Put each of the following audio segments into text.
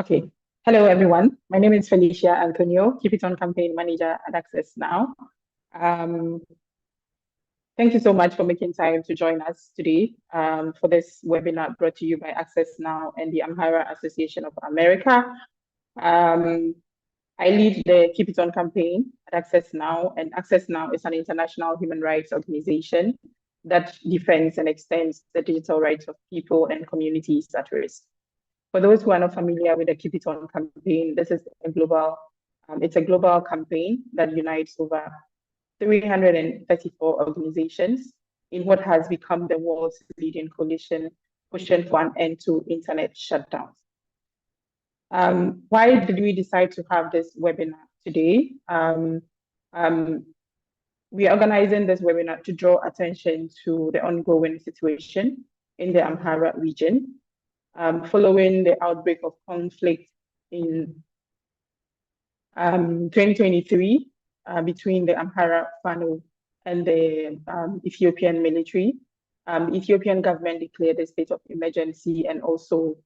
Okay. Hello, everyone. My name is Felicia Antonio, Keep It On Campaign Manager at Access Now. Thank you so much for making time to join us today for this webinar brought to you by Access Now and the Amhara Association of America. I lead the Keep It On campaign at Access Now, and Access Now is an international human rights organization that defends and extends the digital rights of people and communities at risk. For those who are not familiar with the Keep It On campaign, this is a global, it's a global campaign that unites over 334 organizations in what has become the world's leading coalition pushing for an end to internet shutdowns. Why did we decide to have this webinar today? We are organizing this webinar to draw attention to the ongoing situation in the Amhara region, following the outbreak of conflict in 2023 between the Amhara Fano and the Ethiopian military. The Ethiopian government declared a state of emergency and also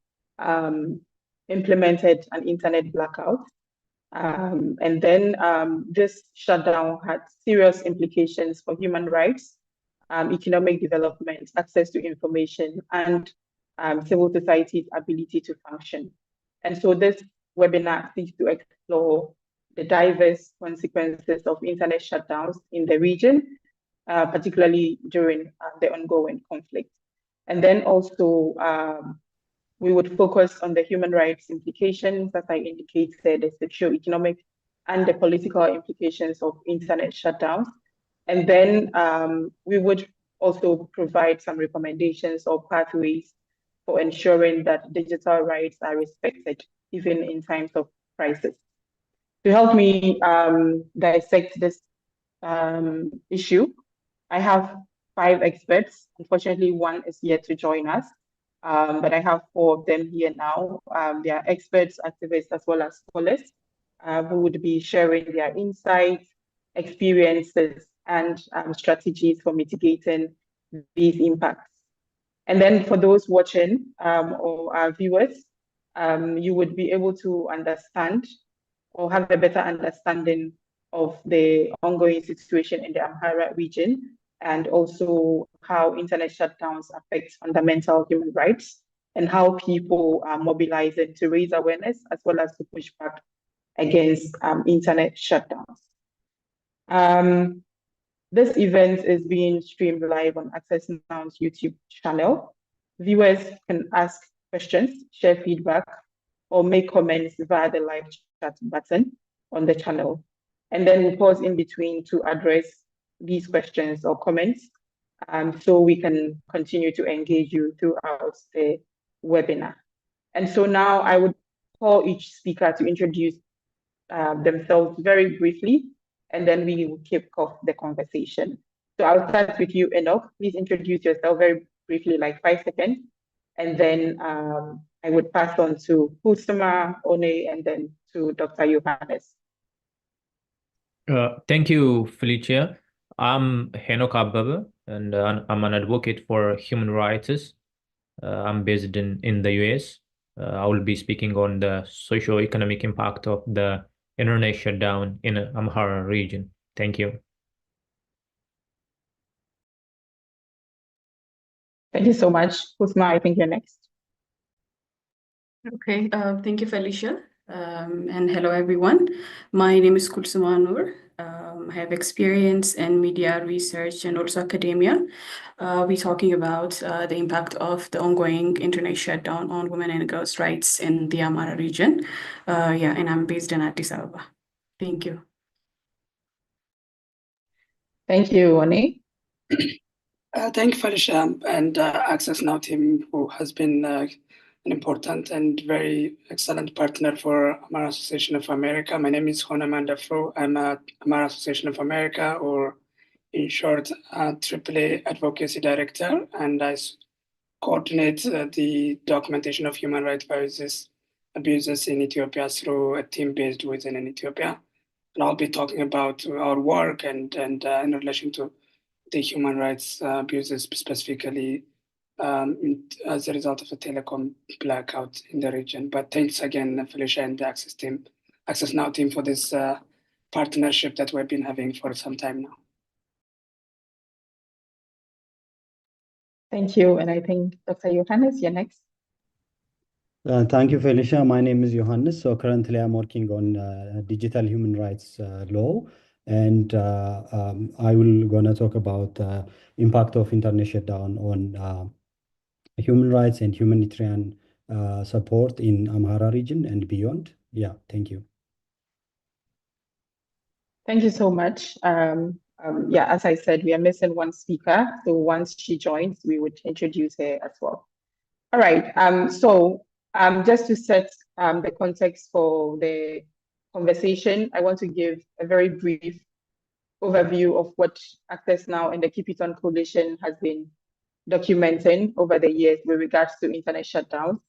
implemented an internet blackout. And then this shutdown had serious implications for human rights, economic development, access to information, and civil society's ability to function. And so this webinar seeks to explore the diverse consequences of internet shutdowns in the region, particularly during the ongoing conflict. And then also, we would focus on the human rights implications, as I indicated, the socioeconomic and the political implications of internet shutdowns. And then we would also provide some recommendations or pathways for ensuring that digital rights are respected, even in times of crisis. To help me dissect this issue, I have 5 experts. Unfortunately, one is yet to join us, but I have 4 of them here now. They are experts, activists, as well as scholars who would be sharing their insights, experiences, and strategies for mitigating these impacts. And then for those watching or our viewers, you would be able to understand or have a better understanding of the ongoing situation in the Amhara region, and also how internet shutdowns affect fundamental human rights and how people are mobilizing to raise awareness as well as to push back against internet shutdowns. This event is being streamed live on Access Now's YouTube channel. Viewers can ask questions, share feedback, or make comments via the live chat button on the channel. And then we'll pause in between to address these questions or comments so we can continue to engage you throughout the webinar. And so now I would call each speaker to introduce themselves very briefly, and then we will kick off the conversation. So I'll start with you, Enoch. Please introduce yourself very briefly, like 5 seconds. And then I would pass on to Kusuma, One, and then to Dr. Johannes. Thank you, Felicia. I'm Henok Ababa, and I'm an advocate for human rights. I'm based in the US. I will be speaking on the socio-economic impact of the internet shutdown in Amhara region. Thank you. Thank you so much. Kusma, I think you're next. Okay, thank you, Felicia. And hello, everyone. My name is Kulsuma Noor. I have experience in media research and also academia. We're talking about the impact of the ongoing internet shutdown on women and girls' rights in the Amhara region. And I'm based in Addis Ababa. Thank you. Thank you, One. Thank you, Felicia, and Access Now team, who has been an important and very excellent partner for Amhara Association of America. My name is Honaman Dafro. I'm at Amhara Association of America, or in short, AAA Advocacy Director, and I coordinate the documentation of human rights abuses in Ethiopia through a team based within Ethiopia. And I'll be talking about our work and in relation to the human rights abuses, specifically as a result of the telecom blackout in the region. But thanks again, Felicia and the Access Now team for this partnership that we've been having for some time now. Thank you. And I think Dr. Johannes, you're next. Thank you, Felicia. My name is Johannes. So currently I'm working on digital human rights law. And I will gonna talk about impact of internet shutdown on human rights and humanitarian support in Amhara region and beyond. Yeah, thank you. Thank you so much. Yeah, as I said, we are missing one speaker. So once she joins, we would introduce her as well. All right. Just to set the context for the conversation, I want to give a very brief overview of what Access Now and the Keep It On Coalition has been documenting over the years with regards to internet shutdowns.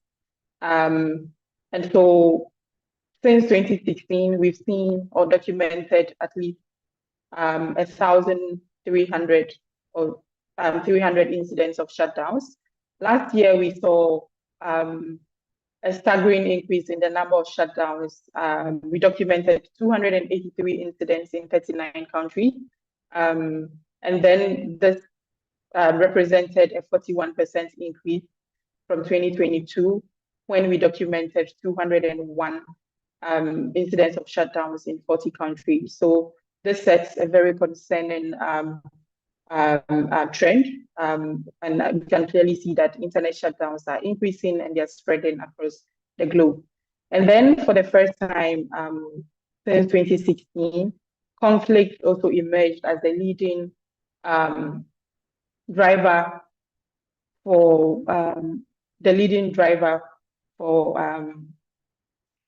And so since 2016, we've seen or documented at least 1,300 or 300 incidents of shutdowns. Last year, we saw a staggering increase in the number of shutdowns. We documented 283 incidents in 39 countries. And then this represented a 41% increase from 2022, when we documented 201 incidents of shutdowns in 40 countries. So this sets a very concerning trend, and we can clearly see that internet shutdowns are increasing and they're spreading across the globe. And then for the first time since 2016, conflict also emerged as the leading driver for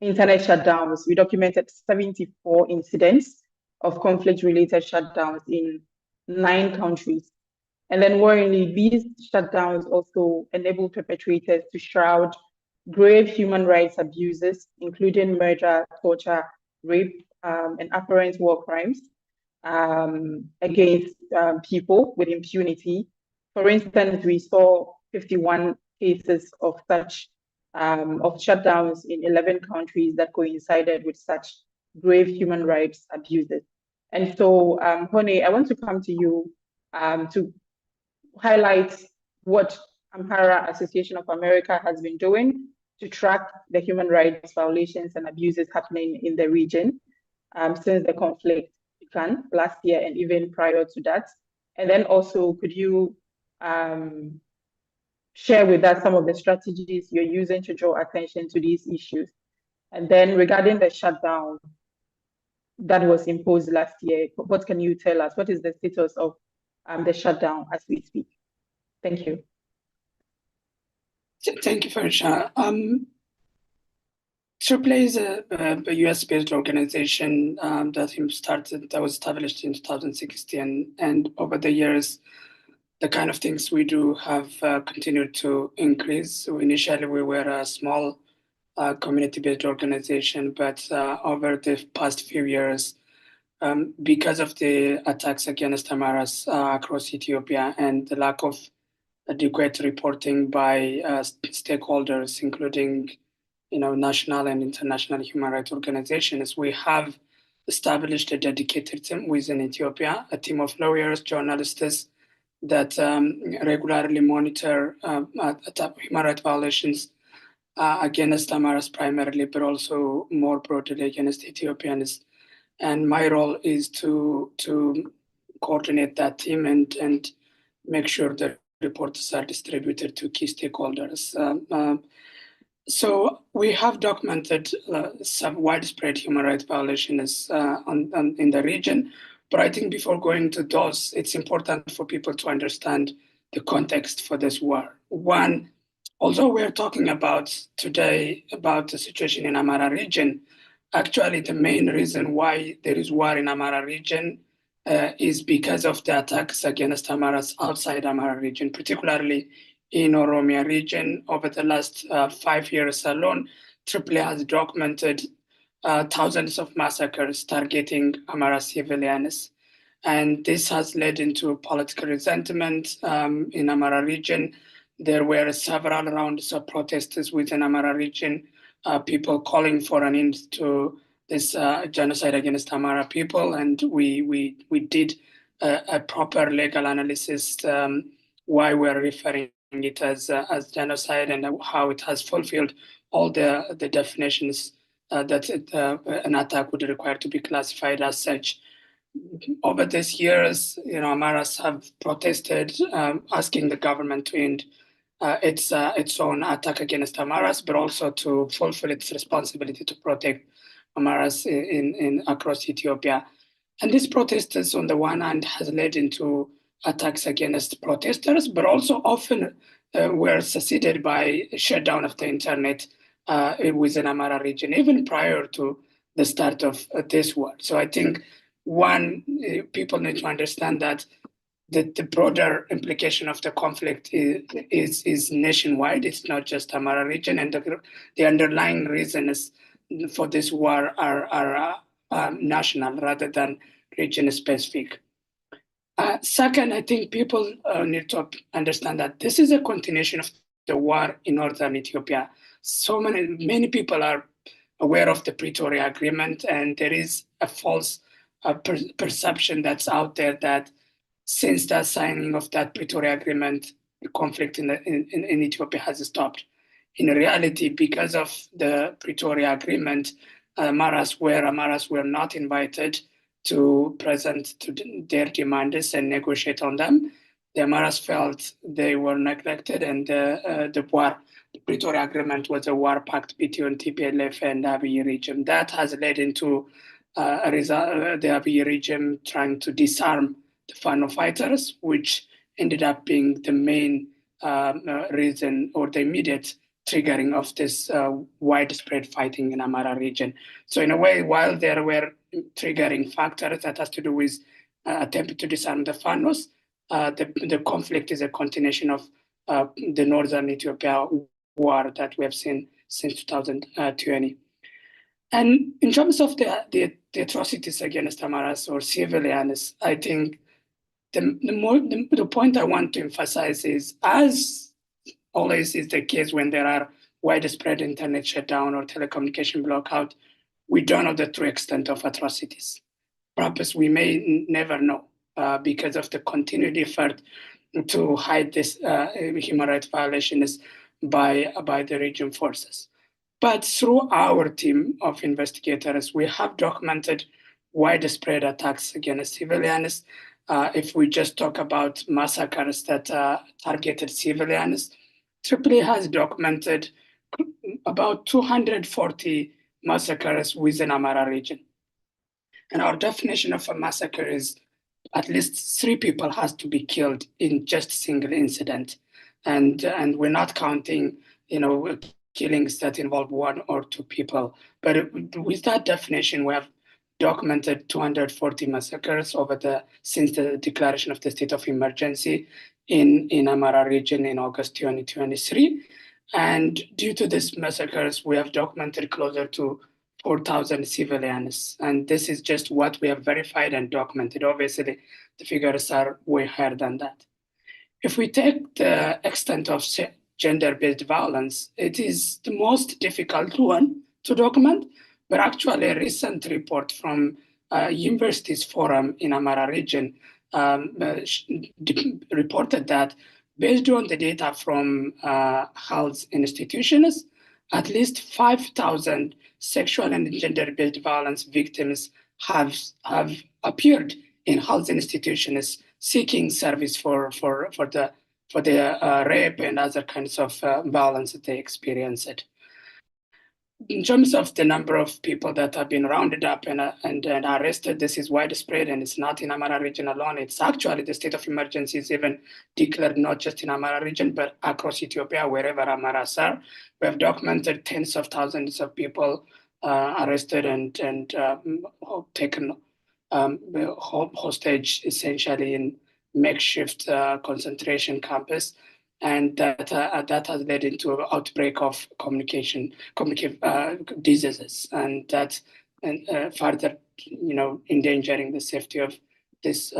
internet shutdowns. We documented 74 incidents of conflict-related shutdowns in 9 countries. And then worryingly, these shutdowns also enable perpetrators to shroud grave human rights abuses, including murder, torture, rape, and apparent war crimes against people with impunity. For instance, we saw 51 cases of such shutdowns in 11 countries that coincided with such grave human rights abuses. And so, Hone, I want to come to you to highlight what Amhara Association of America has been doing to track the human rights violations and abuses happening in the region since the conflict began last year and even prior to that. And then also, could you share with us some of the strategies you're using to draw attention to these issues? And then regarding the shutdown that was imposed last year, what can you tell us? What is the status of the shutdown as we speak? Thank you. Thank you, Felicia. AAA is a US-based organization that was established in 2016, and over the years, the kind of things we do have continued to increase. So initially, we were a small community-based organization, but over the past few years, because of the attacks against Amharas across Ethiopia and the lack of adequate reporting by stakeholders, including national and international human rights organizations, we have established a dedicated team within Ethiopia, a team of lawyers, journalists that regularly monitor human rights violations against Amharas primarily, but also more broadly against Ethiopians. And my role is to coordinate that team and make sure that reports are distributed to key stakeholders. So we have documented some widespread human rights violations in the region. But I think before going to those, it's important for people to understand the context for this war. One, although we're talking today about the situation in Amhara region, actually the main reason why there is war in Amhara region is because of the attacks against Amharas outside Amhara region, particularly in Oromia region. Over the last 5 years alone, AAA has documented thousands of massacres targeting Amhara civilians. And this has led into political resentment in Amhara region there were several rounds of protests within Amhara region, people calling for an end to this genocide against Amhara people, and we did a proper legal analysis why we're referring it as genocide and how it has fulfilled all the definitions that an attack would require to be classified as such. Over these years, Amharas have protested, asking the government to end its own attack against Amharas, but also to fulfill its responsibility to protect Amharas in across Ethiopia. And this protests, on the one hand, has led into attacks against protesters, but also often were succeeded by shutdown of the internet within Amhara region, even prior to the start of this war. So I think people need to understand that the broader implication of the conflict is nationwide. It's not just Amhara region, and the underlying reasons for this war are national rather than region specific. Second, I think people need to understand that this is a continuation of the war in Northern Ethiopia. So many people are aware of the Pretoria Agreement, and there is a false perception that's out there that since the signing of that Pretoria Agreement, the conflict in Ethiopia has stopped. In reality, because of the Pretoria Agreement, Amharas were not invited to present to their demands and negotiate on them. The Amharas felt they were neglected, and the Pretoria Agreement was a war pact between TPLF and the Abiy regime. That has led into the Abiy regime trying to disarm the Fano fighters, which ended up being the main reason or the immediate triggering of this widespread fighting in Amhara region. So in a way, while there were triggering factors that has to do with attempting to disarm the Fanos, the conflict is a continuation of the Northern Ethiopia war that we have seen since 2020. And in terms of the atrocities against Amharas or civilians, I think the point I want to emphasize is, as always is the case when there are widespread internet shutdown or telecommunication blackout, we don't know the true extent of atrocities. Perhaps we may never know because of the continued effort to hide this human rights violations by the region forces. But through our team of investigators, we have documented widespread attacks against civilians. If we just talk about massacres that targeted civilians, Tripoli has documented about 240 massacres within Amhara region. And our definition of a massacre is at least 3 people has to be killed in just a single incident. And we're not counting, killings that involve 1 or 2 people. But with that definition, we have documented 240 massacres since the declaration of the state of emergency in Amhara region in August 2023. And due to these massacres, we have documented closer to 4,000 civilians. And this is just what we have verified and documented. Obviously, the figures are way higher than that. If we take the extent of gender-based violence, it is the most difficult one to document, but actually a recent report from Universities Forum in Amhara region reported that based on the data from health institutions, at least 5,000 sexual and gender-based violence victims have appeared in health institutions seeking service for the rape and other kinds of violence that they experienced. In terms of the number of people that have been rounded up and arrested, this is widespread, and it's not in Amhara region alone. It's actually the state of emergency is even declared not just in Amhara region, but across Ethiopia, wherever Amharas are. We have documented tens of thousands of people arrested and taken hostage, essentially in makeshift concentration camps. And that has led into an outbreak of communicable diseases, and that further, endangering the safety of these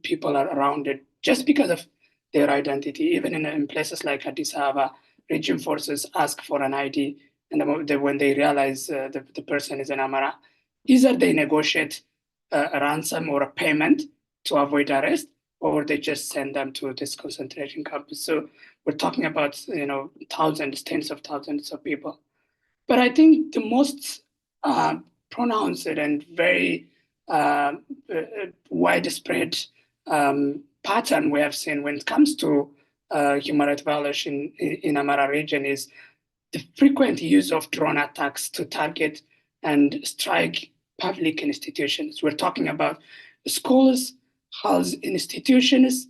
people around it, just because of their identity. Even in places like Addis Ababa, regime forces ask for an ID, and when they realize the person is an Amhara, either they negotiate a ransom or a payment to avoid arrest, or they just send them to this concentration camp. So we're talking about thousands, tens of thousands of people. But I think the most pronounced and very widespread pattern we have seen when it comes to human rights violation in Amhara region is the frequent use of drone attacks to target and strike public institutions. We're talking about schools, health institutions,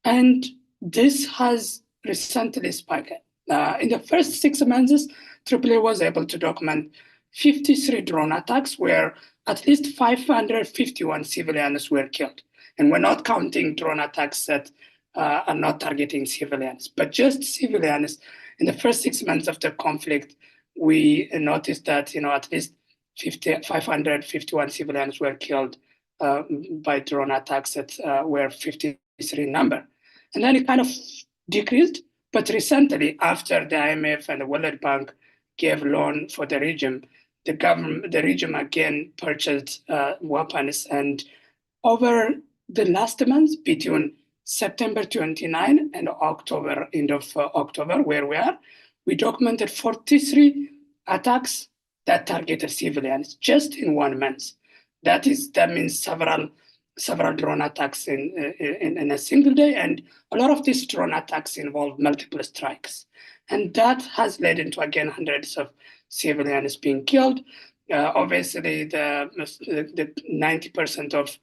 and this has recently spiked. In the first 6 months, AAA was able to document 53 drone attacks where at least 551 civilians were killed. And we're not counting drone attacks that are not targeting civilians, but just civilians. In the first 6 months of the conflict, we noticed that at least 551 civilians were killed by drone attacks that were 53 number. And then it kind of decreased. But recently, after the IMF and the World Bank gave loan for the regime, the regime again purchased weapons. And over the last month, between September 29 and October, end of October, where we are, we documented 43 attacks that targeted civilians just in 1 month. That means several drone attacks in a single day, and a lot of these drone attacks involve multiple strikes. And that has led into, again, hundreds of civilians being killed. Obviously, the 90% of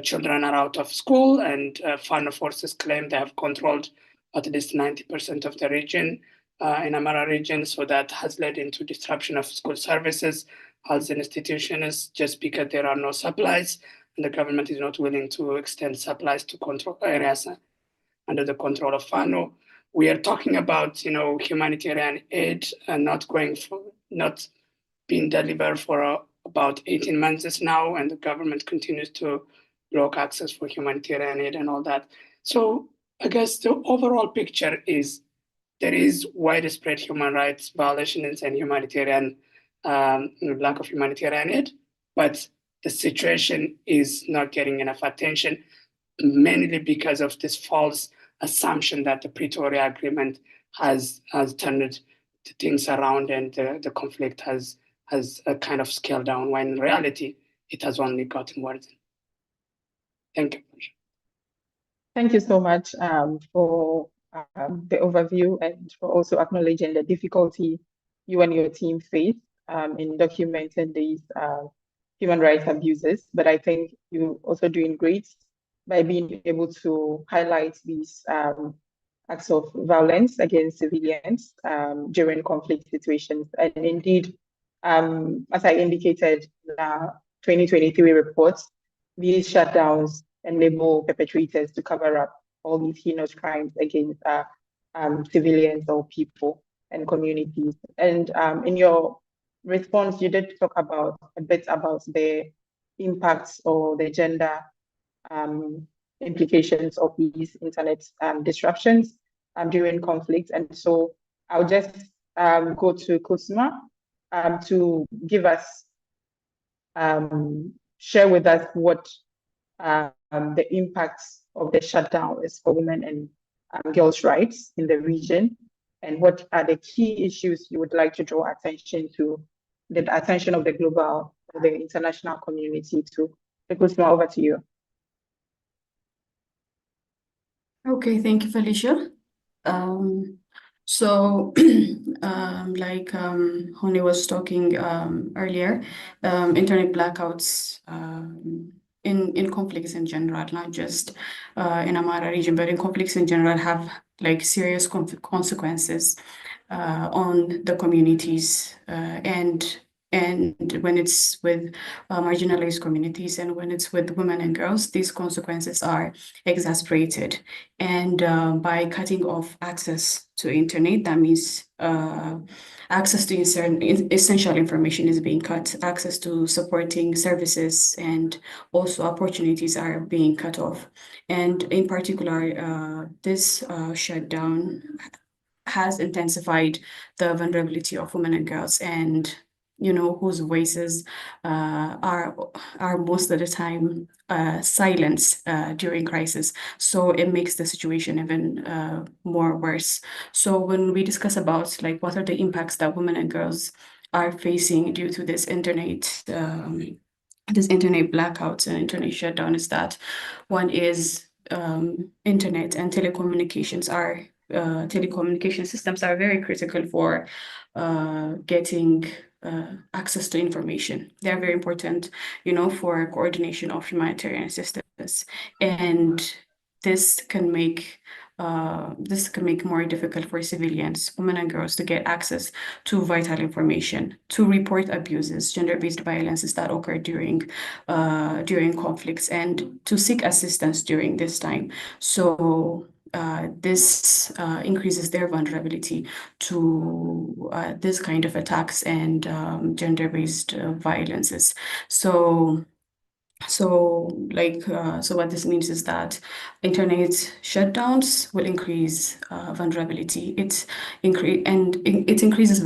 children are out of school, and Fano forces claim they have controlled at least 90% of the region in Amhara region. So that has led into disruption of school services, health institutions, just because there are no supplies, and the government is not willing to extend supplies to control areas under the control of Fano. We are talking about humanitarian aid and not being delivered for about 18 months now, and the government continues to block access for humanitarian aid and all that. So I guess the overall picture is there is widespread human rights violations and humanitarian lack of humanitarian aid, but the situation is not getting enough attention, mainly because of this false assumption that the Pretoria Agreement has turned things around and the conflict has a kind of scaled down, when in reality, it has only gotten worse. Thank you. Thank you so much for the overview and for also acknowledging the difficulty you and your team face in documenting these human rights abuses. But I think you're also doing great by being able to highlight these acts of violence against civilians during conflict situations. And indeed, as I indicated in the 2023 report, these shutdowns enable perpetrators to cover up all these heinous crimes against civilians or people and communities. And in your response, you did talk a bit about the impacts or the gender implications of these internet disruptions during conflict. And so I'll just go to Kusma to give us, share with us what the impacts of the shutdown is for women and girls' rights in the region, and what are the key issues you would like to draw attention to, the attention of the global, the international community to. Kusma, over to you. Okay, thank you, Felicia. So, like Honi was talking earlier, internet blackouts in conflicts in general, not just in Amhara region, but in conflicts in general, have like serious consequences on the communities and And when it's with marginalized communities and when it's with women and girls, these consequences are exacerbated. And by cutting off access to internet, that means access to essential information is being cut, access to supporting services and also opportunities are being cut off. And in particular, this shutdown has intensified the vulnerability of women and girls, and whose voices are most of the time silenced during crisis. So it makes the situation even more worse. So when we discuss about like what are the impacts that women and girls are facing due to this internet blackouts and internet shutdown, is that one is internet and telecommunication systems are very critical for getting access to information. They're very important, for coordination of humanitarian assistance, and this can make more difficult for civilians, women and girls, to get access to vital information, to report abuses, gender-based violences that occur during conflicts, and to seek assistance during this time. So this increases their vulnerability to this kind of attacks and gender-based violences. So what this means is that internet shutdowns will increase vulnerability. It increases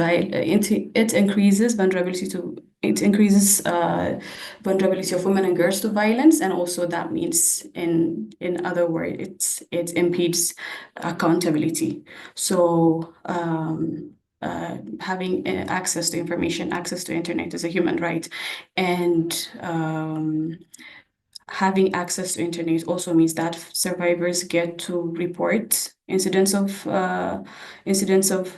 vulnerability of women and girls to violence, and also that means in other words it impedes accountability. So having access to information, access to internet is a human right, and having access to internet also means that survivors get to report incidents of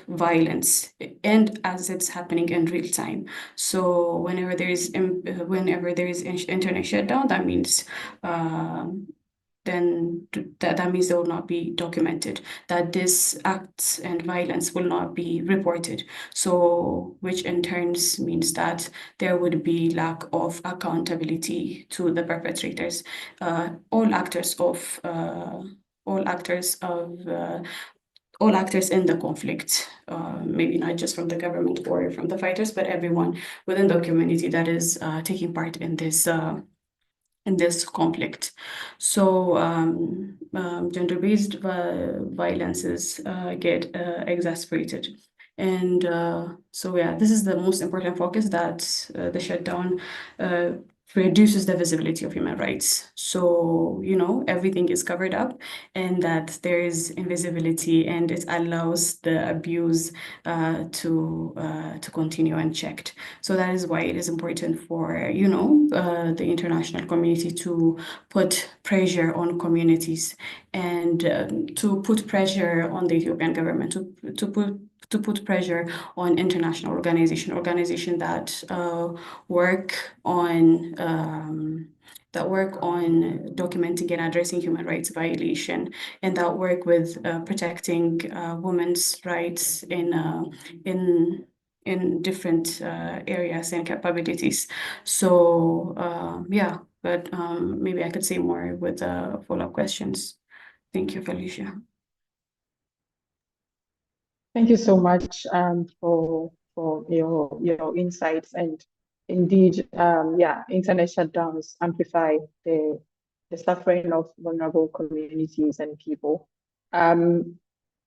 violence, and as it's happening in real time. So whenever there is internet shutdown, that means then that means they will not be documented, that this acts and violence will not be reported. So which in turns means that there would be lack of accountability to the perpetrators. All actors in the conflict, maybe not just from the government or from the fighters, but everyone within the community that is taking part in this conflict. So gender-based violences get exacerbated. And so yeah, this is the most important focus, that the shutdown reduces the visibility of human rights. So, everything is covered up, and that there is invisibility, and it allows the abuse to continue unchecked. So that is why it is important for, the international community to put pressure on communities, and to put pressure on the Ethiopian government, to put pressure on international organization that work on documenting and addressing human rights violation, and that work with protecting women's rights in different areas and capabilities. So yeah, but maybe I could say more with follow-up questions. Thank you, Felicia. Thank you so much for your insights. And indeed, internet shutdowns amplify the suffering of vulnerable communities and people. And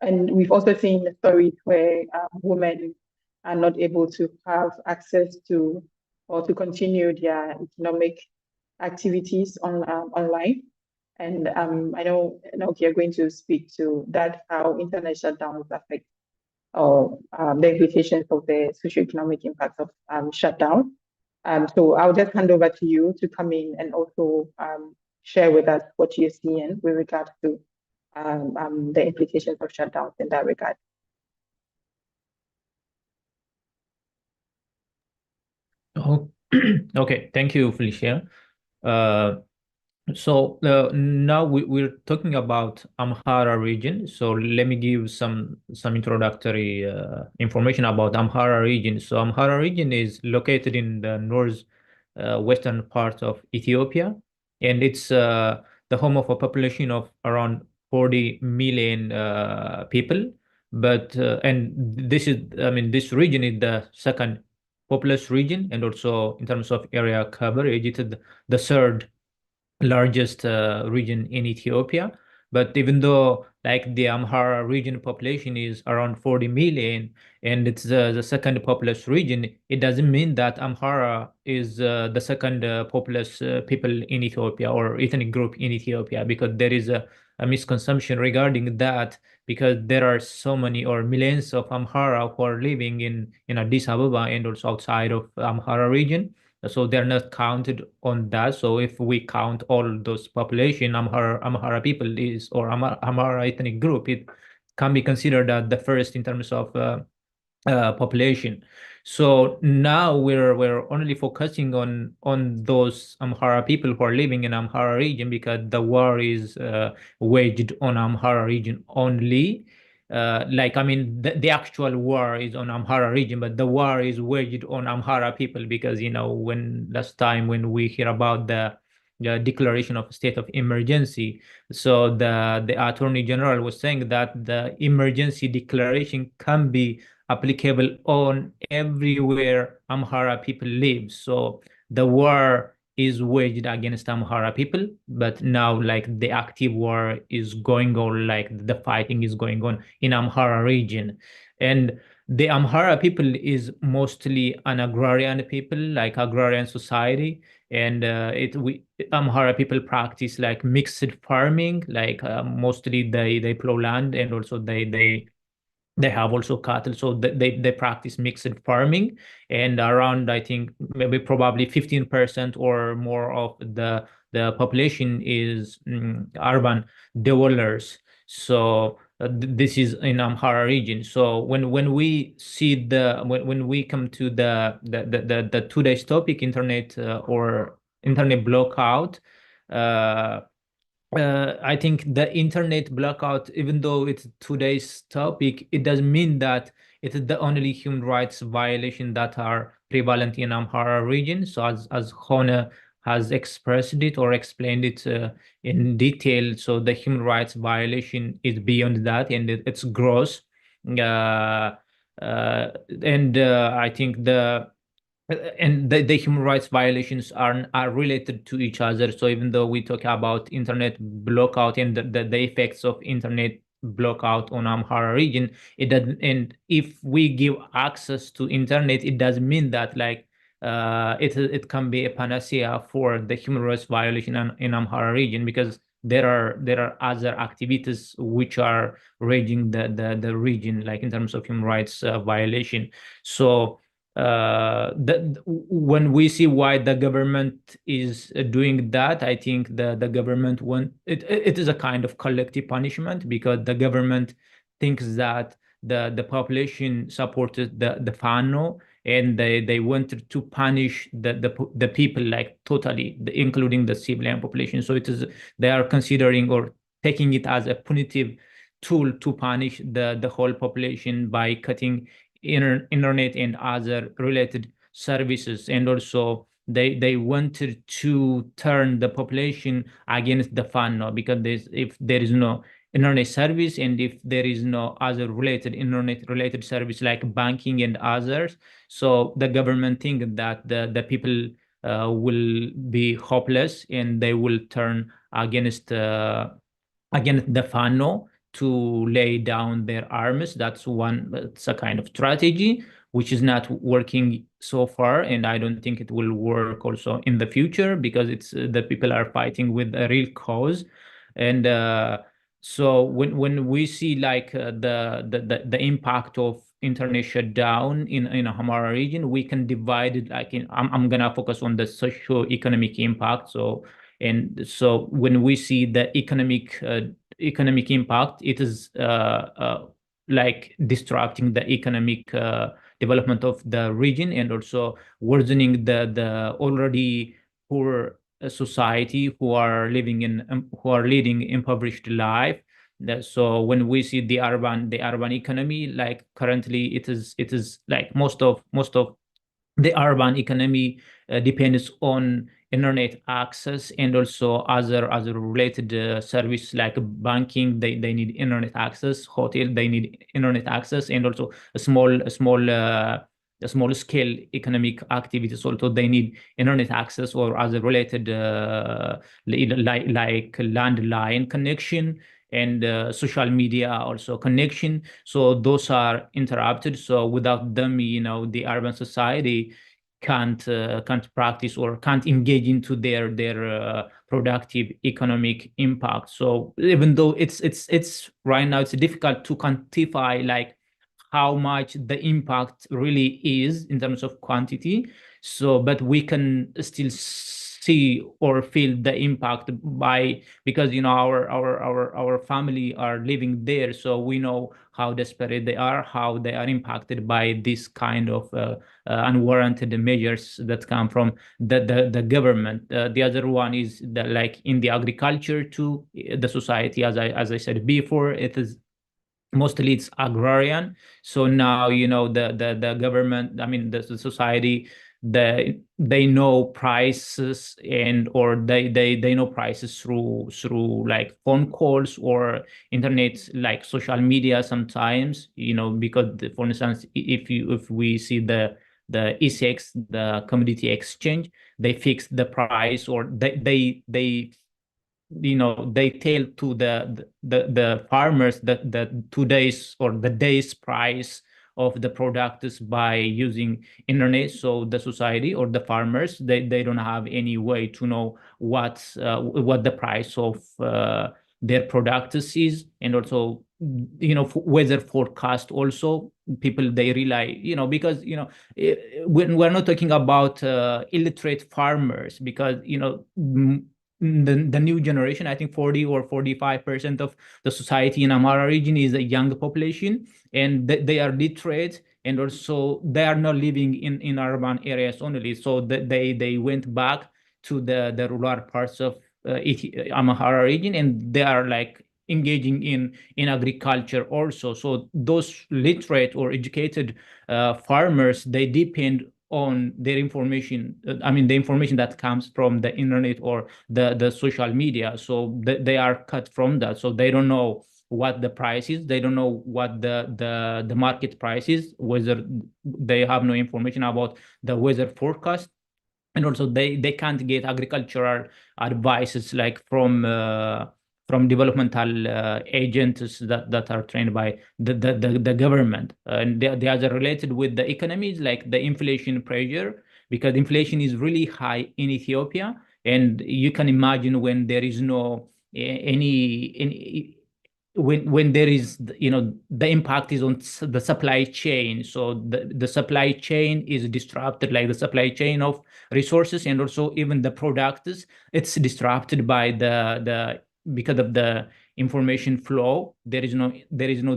we've also seen stories where women are not able to have access to or to continue their economic activities online. And I know you're going to speak to that, how internet shutdowns affect or the implications of the socioeconomic impact of shutdown. So I'll just hand over to you to come in and also share with us what you're seeing with regards to the implications of shutdowns in that regard. Oh, okay, thank you, Felicia. So now we're talking about Amhara region. So let me give some introductory information about Amhara region. So Amhara region is located in the north western part of Ethiopia, and it's the home of a population of around 40 million people. But and this is, I mean, this region is the second populous region, and also in terms of area coverage, it is the third largest region in Ethiopia. But even though like the Amhara region population is around 40 million and it's the second populous region, it doesn't mean that Amhara is the second populous people in Ethiopia or ethnic group in Ethiopia, because there is a misconception regarding that, because there are so many or millions of Amhara who are living in Addis Ababa and also outside of Amhara region. So they're not counted on that. So if we count all those population, Amhara people is, or Amhara ethnic group, it can be considered the first in terms of population. So now we're only focusing on those Amhara people who are living in Amhara region, because the war is waged on Amhara region only. Like, I mean, the actual war is on Amhara region, but the war is waged on Amhara people, because, you know, when last time when we hear about the declaration of state of emergency, so the Attorney General was saying that the emergency declaration can be applicable on everywhere Amhara people live. So the war is waged against Amhara people, but now like the active war is going on, like the fighting is going on in Amhara region. And the Amhara people is mostly an agrarian people, like agrarian society. And Amhara people practice like mixed farming, like mostly they plow land, and also they have also cattle, so they practice mixed farming. And around, I think, maybe probably 15% or more of the population is urban dwellers. So this is in Amhara region. So when we see when we come to the today's topic, internet or internet blackout, I think the internet blackout, even though it's today's topic, it doesn't mean that it is the only human rights violation that are prevalent in Amhara region. So as Hona has expressed it or explained it in detail, so the human rights violation is beyond that, and it's gross. Uh, and I think the human rights violations are related to each other. So even though we talk about internet blackout and the effects of internet blackout on Amhara region, it doesn't. And if we give access to internet, it doesn't mean that like it can be a panacea for the human rights violation in Amhara region, because there are other activities which are raging the region, like in terms of human rights violation. So when we see why the government is doing that, I think the government it is a kind of collective punishment, because the government thinks that the population supported the Fano, and they wanted to punish the people like totally, including the civilian population. So it is, they are considering or taking it as a punitive tool to punish the whole population by cutting internet and other related services. And also they wanted to turn the population against the Fano, because if there is no internet service, and if there is no other related internet related service like banking and others, so the government think that the people will be hopeless, and they will turn against the Fano to lay down their arms. That's a kind of strategy which is not working so far, and I don't think it will work also in the future, because it's the people are fighting with a real cause. And so when we see like the impact of internet shutdown in Amhara region, we can divide it like in. I'm gonna focus on the socio-economic impact. So when we see the economic impact, it is like disrupting the economic development of the region, and also worsening the already poor a society who are living who are leading impoverished life. So when we see the urban economy, like currently it is like most of the urban economy depends on internet access, and also other related service like banking. They need internet access. Hotel, they need internet access, and also a small scale economic activities also they need internet access, or other related like landline connection, and social media also connection. So those are interrupted. So without them, the urban society can't practice or can't engage into their productive economic impact. So even though it's right now it's difficult to quantify like how much the impact really is in terms of quantity. So, but we can still see or feel the impact because our family are living there, so we know how desperate they are, how they are impacted by this kind of unwarranted measures that come from the government. The other one is like in the agriculture too. The society, as I said before, mostly it's agrarian. So now the government, I mean the society, they know prices, and or they know prices through like phone calls or internet, like social media sometimes, because for instance, if we see the ECX, the commodity exchange, they fix the price, or they tell to the farmers that the today's or the day's price of the products by using internet. So the society or the farmers, they don't have any way to know what the price of their products is. And also weather forecast also, people they rely, because when we're not talking about illiterate farmers, because the new generation, I think 40 or 45% of the society in Amhara region is a young population, and they are literate, and also they are not living in urban areas only. So they went back to the rural parts of Amhara region, and they are like engaging in agriculture also. So those literate or educated farmers, they depend on their information, I mean the information that comes from the internet or the social media. So they are cut from that, so they don't know what the price is, they don't know what the market price is, whether they have no information about the weather forecast. And also they can't get agricultural advices like from developmental agents that are trained by the government. And they are related with the economies, like the inflation pressure, because inflation is really high in Ethiopia. And you can imagine when there is no any when there is, the impact is on the supply chain. So the supply chain is disrupted, like the supply chain of resources, and also even the products, it's disrupted by because of the information flow. There is no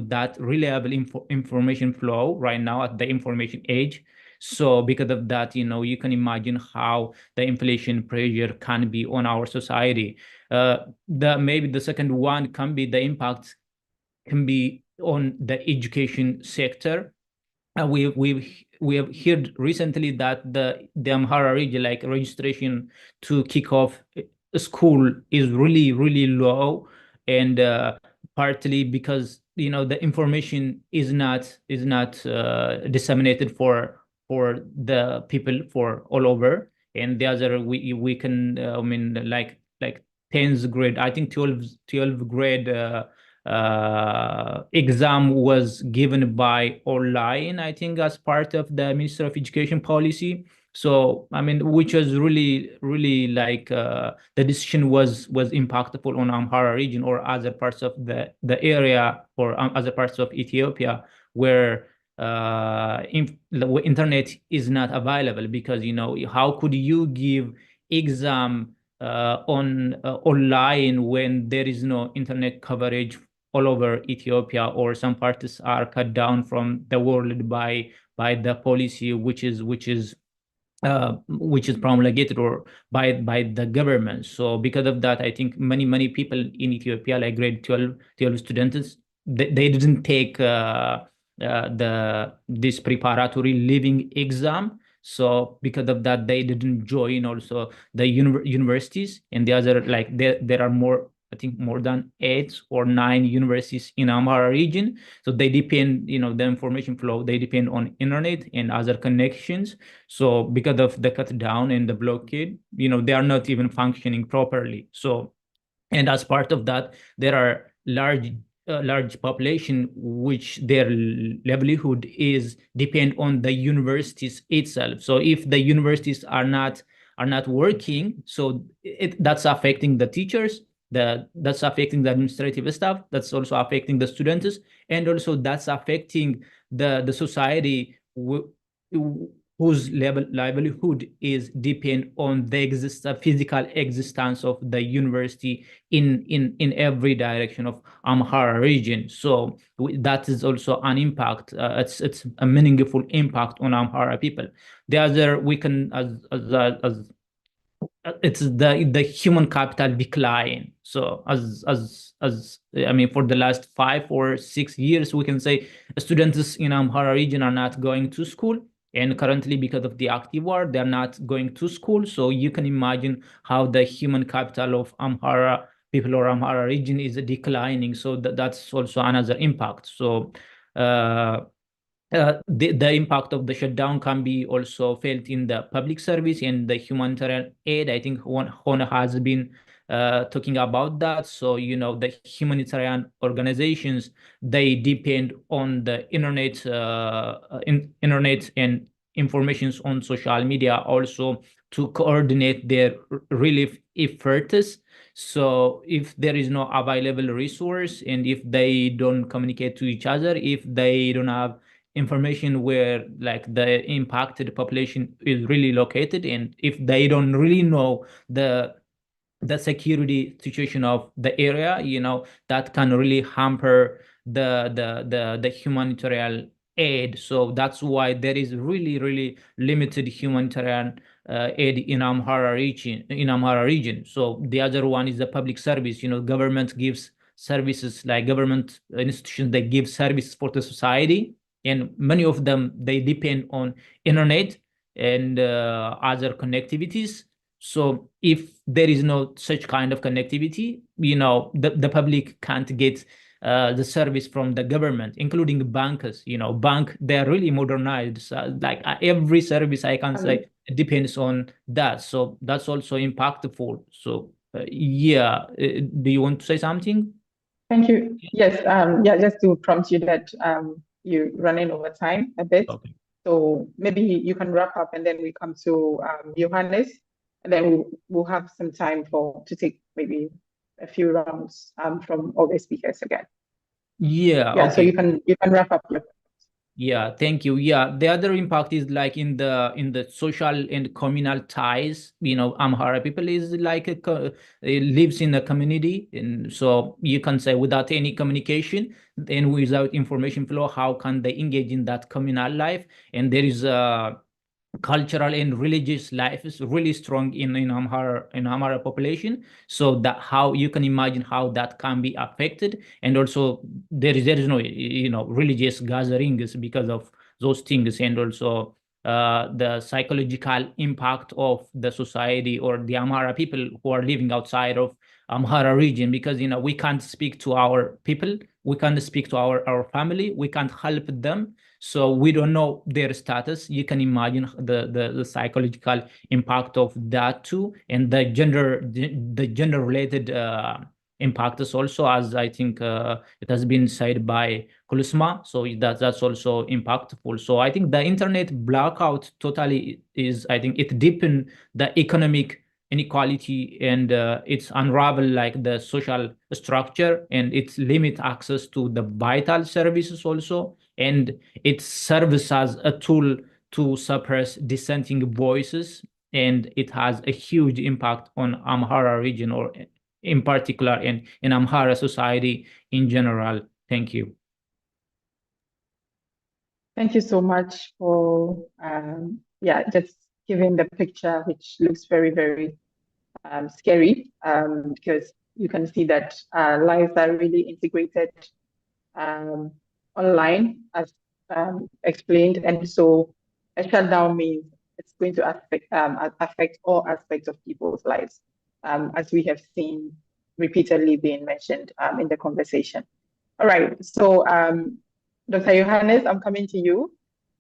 that reliable information flow right now at the information age. So because of that, you can imagine how the inflation pressure can be on our society. Maybe the second one can be the impact can be on the education sector. We have heard recently that the Amhara region, like registration to kick off a school, is really low, and partly because the information is not disseminated for the people for all over. And the other, we can I mean like 10th grade, I think 12th grade exam was given by online, I think, as part of the Minister of Education policy. So I mean, which was really like the decision was impactful on Amhara region or other parts of the area, or other parts of Ethiopia, where the internet is not available. Because how could you give exam online when there is no internet coverage all over Ethiopia, or some parts are cut down from the world by the policy, which is which is promulgated or by the government. So because of that, I think many people in Ethiopia, like grade 12 students, they didn't take this preparatory living exam. So because of that, they didn't join also the universities, and the other, like there are more, I think more than 8 or 9 universities in Amhara region. So they depend, the information flow, they depend on internet and other connections. So because of the cut down and the blockade, they are not even functioning properly. So, and as part of that, there are large population which their livelihood is depend on the universities itself. So if the universities are not working, so that's affecting the teachers, that's affecting the administrative staff, that's also affecting the students, and also that's affecting the society whose livelihood is depend on the physical existence of the university in every direction of Amhara region. So that is also an impact. It's a meaningful impact on Amhara people. The other, we can as it's the human capital decline. So as I mean, for the last 5 or 6 years, we can say students in Amhara region are not going to school. And currently, because of the active war, they're not going to school. So you can imagine how the human capital of Amhara people or Amhara region is declining. So that's also another impact. So the impact of the shutdown can be also felt in the public service and the humanitarian aid. I think Hona has been talking about that. So, the humanitarian organizations, they depend on the internet, internet and informations on social media also to coordinate their relief efforts. So if there is no available resource, and if they don't communicate to each other, if they don't have information where like the impacted population is really located, and if they don't really know the security situation of the area, that can really hamper the humanitarian aid. So that's why there is really limited humanitarian aid in Amhara region. So the other one is the public service. Government gives services, like government institutions, they give services for the society, and many of them, they depend on internet and other connectivities. So if there is no such kind of connectivity, the public can't get the service from the government, including banks. They're really modernized. Like every service, I can say, depends on that. So that's also impactful. So yeah, do you want to say something? Thank you. Yes, just to prompt you that you're running over time a bit. Okay. So maybe you can wrap up, and then we come to Johannes, and then we'll have some time to take maybe a few rounds from all the speakers again. Yeah. Yeah. Okay. So you can wrap up your. Yeah, thank you. Yeah, the other impact is like in the social and communal ties. Amhara people is like it lives in a community, and so you can say without any communication and without information flow, how can they engage in that communal life? And there is cultural and religious life is really strong in Amhara population. So that how you can imagine how that can be affected, and also there is no religious gatherings because of those things, and also the psychological impact of the society or the Amhara people who are living outside of Amhara region, because we can't speak to our people, we can't speak to our family, we can't help them. So we don't know their status. You can imagine the psychological impact of that too, and the gender related impact is also, as I think it has been said by Kulusma. So that's also impactful. So I think the internet blackout totally is, I think it deepened the economic inequality, and it's unravel like the social structure, and it's limit access to the vital services also, and it serves as a tool to suppress dissenting voices, and it has a huge impact on Amhara region, or in particular in Amhara society in general. Thank you. Thank you so much for just given the picture, which looks very, very scary, because you can see that lives are really integrated online, as explained. And so a shutdown means it's going to affect all aspects of people's lives, as we have seen repeatedly being mentioned in the conversation. All right, so Dr. Johannes, I'm coming to you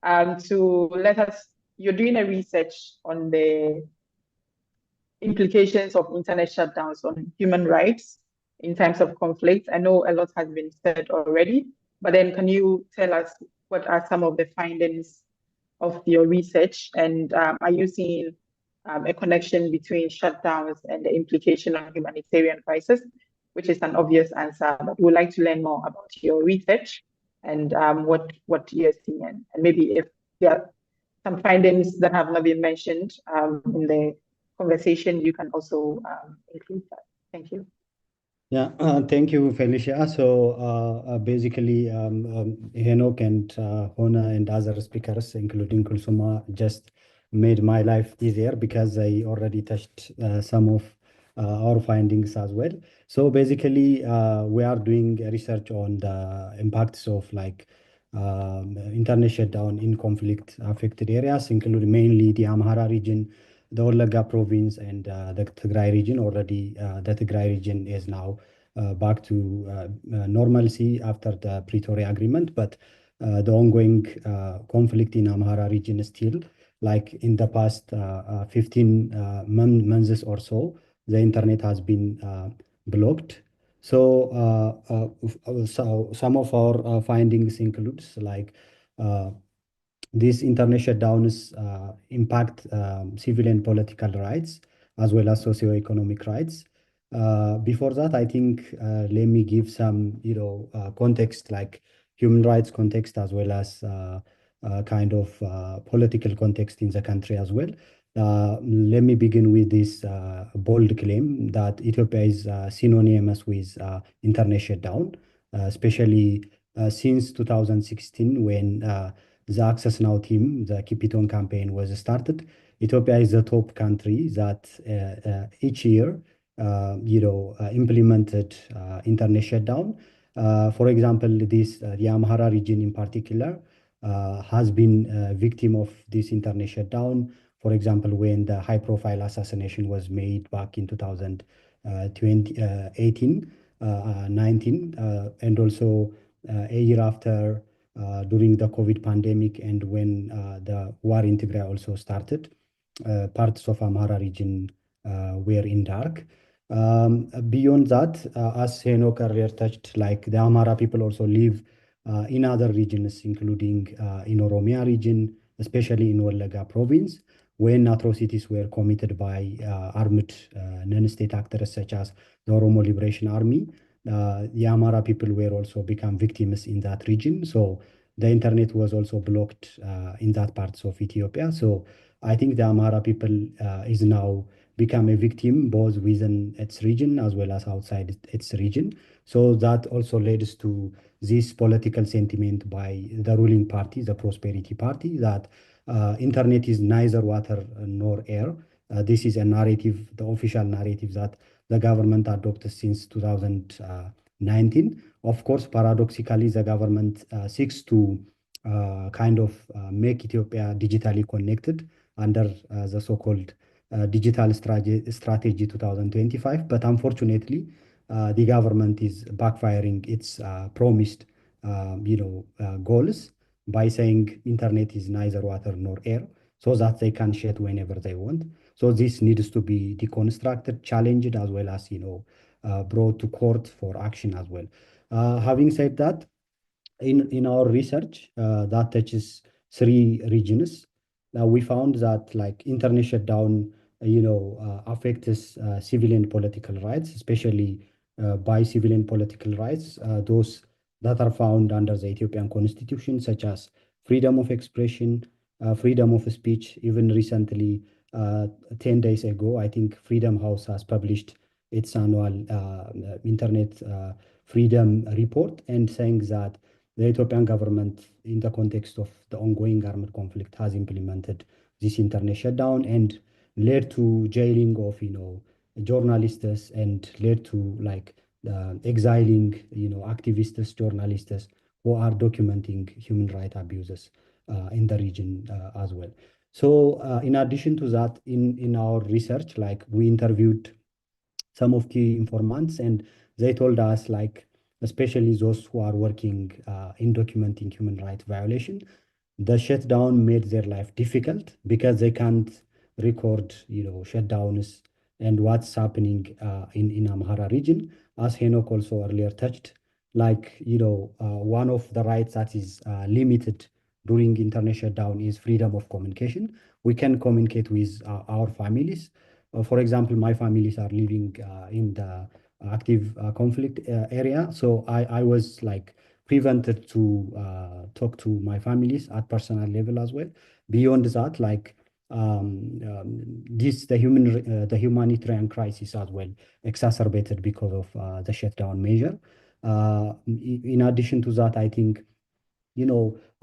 to let us, you're doing a research on the implications of internet shutdowns on human rights in times of conflict. I know a lot has been said already, but then can you tell us what are some of the findings of your research, and are you seeing a connection between shutdowns and the implication on humanitarian crisis, which is an obvious answer, but we'd like to learn more about your research and what you're seeing, and maybe if there are some findings that have not been mentioned in the conversation, you can also include that. Thank you. Yeah, thank you, Felicia. So basically, Henok and Hona and other speakers, including Kulsuma, just made my life easier because they already touched some of our findings as well. So basically, we are doing research on the impacts of like internet shutdown in conflict affected areas, including mainly the Amhara region, the Wallagga province, and the Tigray region. Already, the Tigray region is now back to normalcy after the Pretoria Agreement, but the ongoing conflict in Amhara region is still, like in the past 15 months or so, the internet has been blocked. So, so some of our findings includes like these internet shutdowns impact civil and political rights as well as socioeconomic rights. Before that, I think let me give some context, like human rights context as well as kind of political context in the country as well. Let me begin with this bold claim that Ethiopia is synonymous with internet shutdown, especially since 2016 when the Access Now team, the Keep It On campaign was started. Ethiopia is the top country that each year, implemented internet shutdown. For example, the Amhara region in particular has been a victim of this internet shutdown. For example, when the high-profile assassination was made back in 2018, 19, and also a year after during the COVID pandemic, and when the war in Tigray also started, parts of Amhara region were in dark. Beyond that, as Henok earlier touched, like the Amhara people also live in other regions, including in Oromia region, especially in Wallagga province, when atrocities were committed by armed non-state actors such as the Oromo Liberation Army. The Amhara people were also become victims in that region. So the internet was also blocked in that parts of Ethiopia. So I think the Amhara people is now become a victim both within its region as well as outside its region. So that also leads to this political sentiment by the ruling party, the Prosperity Party, that internet is neither water nor air. This is a narrative, the official narrative that the government adopted since 2019. Of course, paradoxically, the government seeks to kind of make Ethiopia digitally connected under the so-called Digital Strategy 2025. But unfortunately, the government is backfiring its promised goals by saying internet is neither water nor air, so that they can shut whenever they want. So this needs to be deconstructed, challenged, as well as brought to court for action as well. Having said that, in our research that touches 3 regions, we found that like internet shutdown, affects civil and political rights, especially by civil and political rights, those that are found under the Ethiopian constitution, such as freedom of expression, freedom of speech. Even recently, 10 days ago, I think Freedom House has published its annual internet freedom report, and saying that the Ethiopian government, in the context of the ongoing armed conflict, has implemented this internet shutdown and led to jailing of, journalists and led to like exiling, activists, journalists who are documenting human rights abuses in the region as well. So in addition to that, in our research, like we interviewed some of key informants and they told us like, especially those who are working in documenting human rights violation, the shutdown made their life difficult because they can't record, shutdowns and what's happening in Amhara region. As Henok also earlier touched, like, one of the rights that is limited during internet shutdown is freedom of communication. We can communicate with our families. For example, my families are living in the active conflict area. So I was like prevented to talk to my families at personal level as well. Beyond that, like the humanitarian crisis as well exacerbated because of the shutdown measure. In addition to that, I think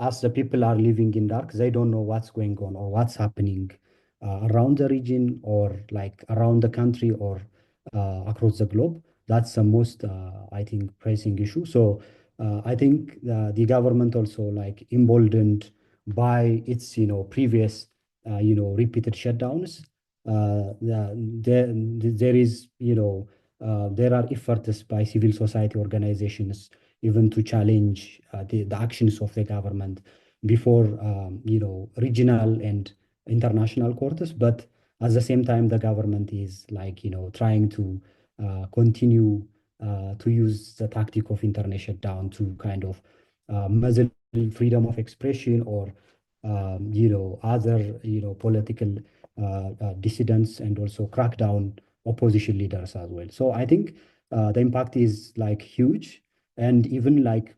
as the people are living in dark, they don't know what's going on or what's happening around the region or like around the country or across the globe. That's the most, I think, pressing issue. So I think the government also like emboldened by its, previous, repeated shutdowns. There is, there are efforts by civil society organizations even to challenge the actions of the government before regional and international courts. But at the same time, the government is like trying to continue to use the tactic of internet shutdown to kind of muzzle freedom of expression or other political dissidents and also crack down opposition leaders as well. So I think the impact is like huge. And even like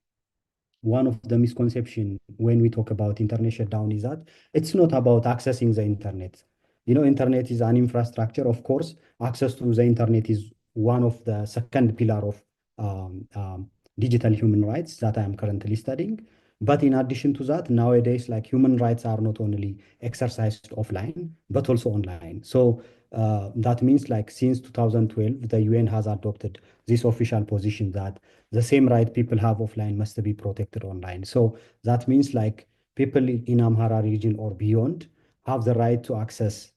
one of the misconception when we talk about internet shutdown is that it's not about accessing the internet. Internet is an infrastructure, of course. Access to the internet is one of the second pillar of digital human rights that I am currently studying. But in addition to that, nowadays, like human rights are not only exercised offline, but also online. So that means like since 2012, the UN has adopted this official position that the same right people have offline must be protected online. So that means like people in Amhara region or beyond have the right to access,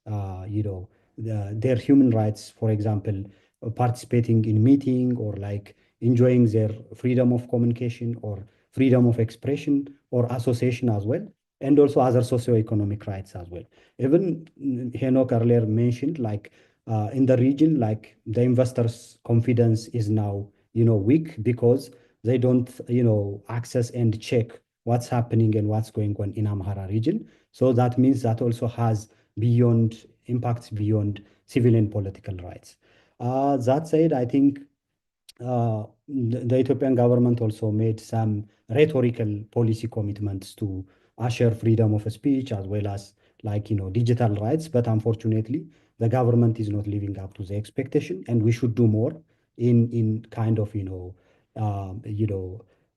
their human rights, for example, participating in meeting or like enjoying their freedom of communication or freedom of expression or association as well, and also other socioeconomic rights as well. Even Henok earlier mentioned, like in the region, like the investors' confidence is now, weak because they don't, access and check what's happening and what's going on in Amhara region. So that means that also has beyond impacts beyond civil and political rights. That said, I think the Ethiopian government also made some rhetorical policy commitments to assure freedom of speech as well as like digital rights. But unfortunately, the government is not living up to the expectation, and we should do more in kind of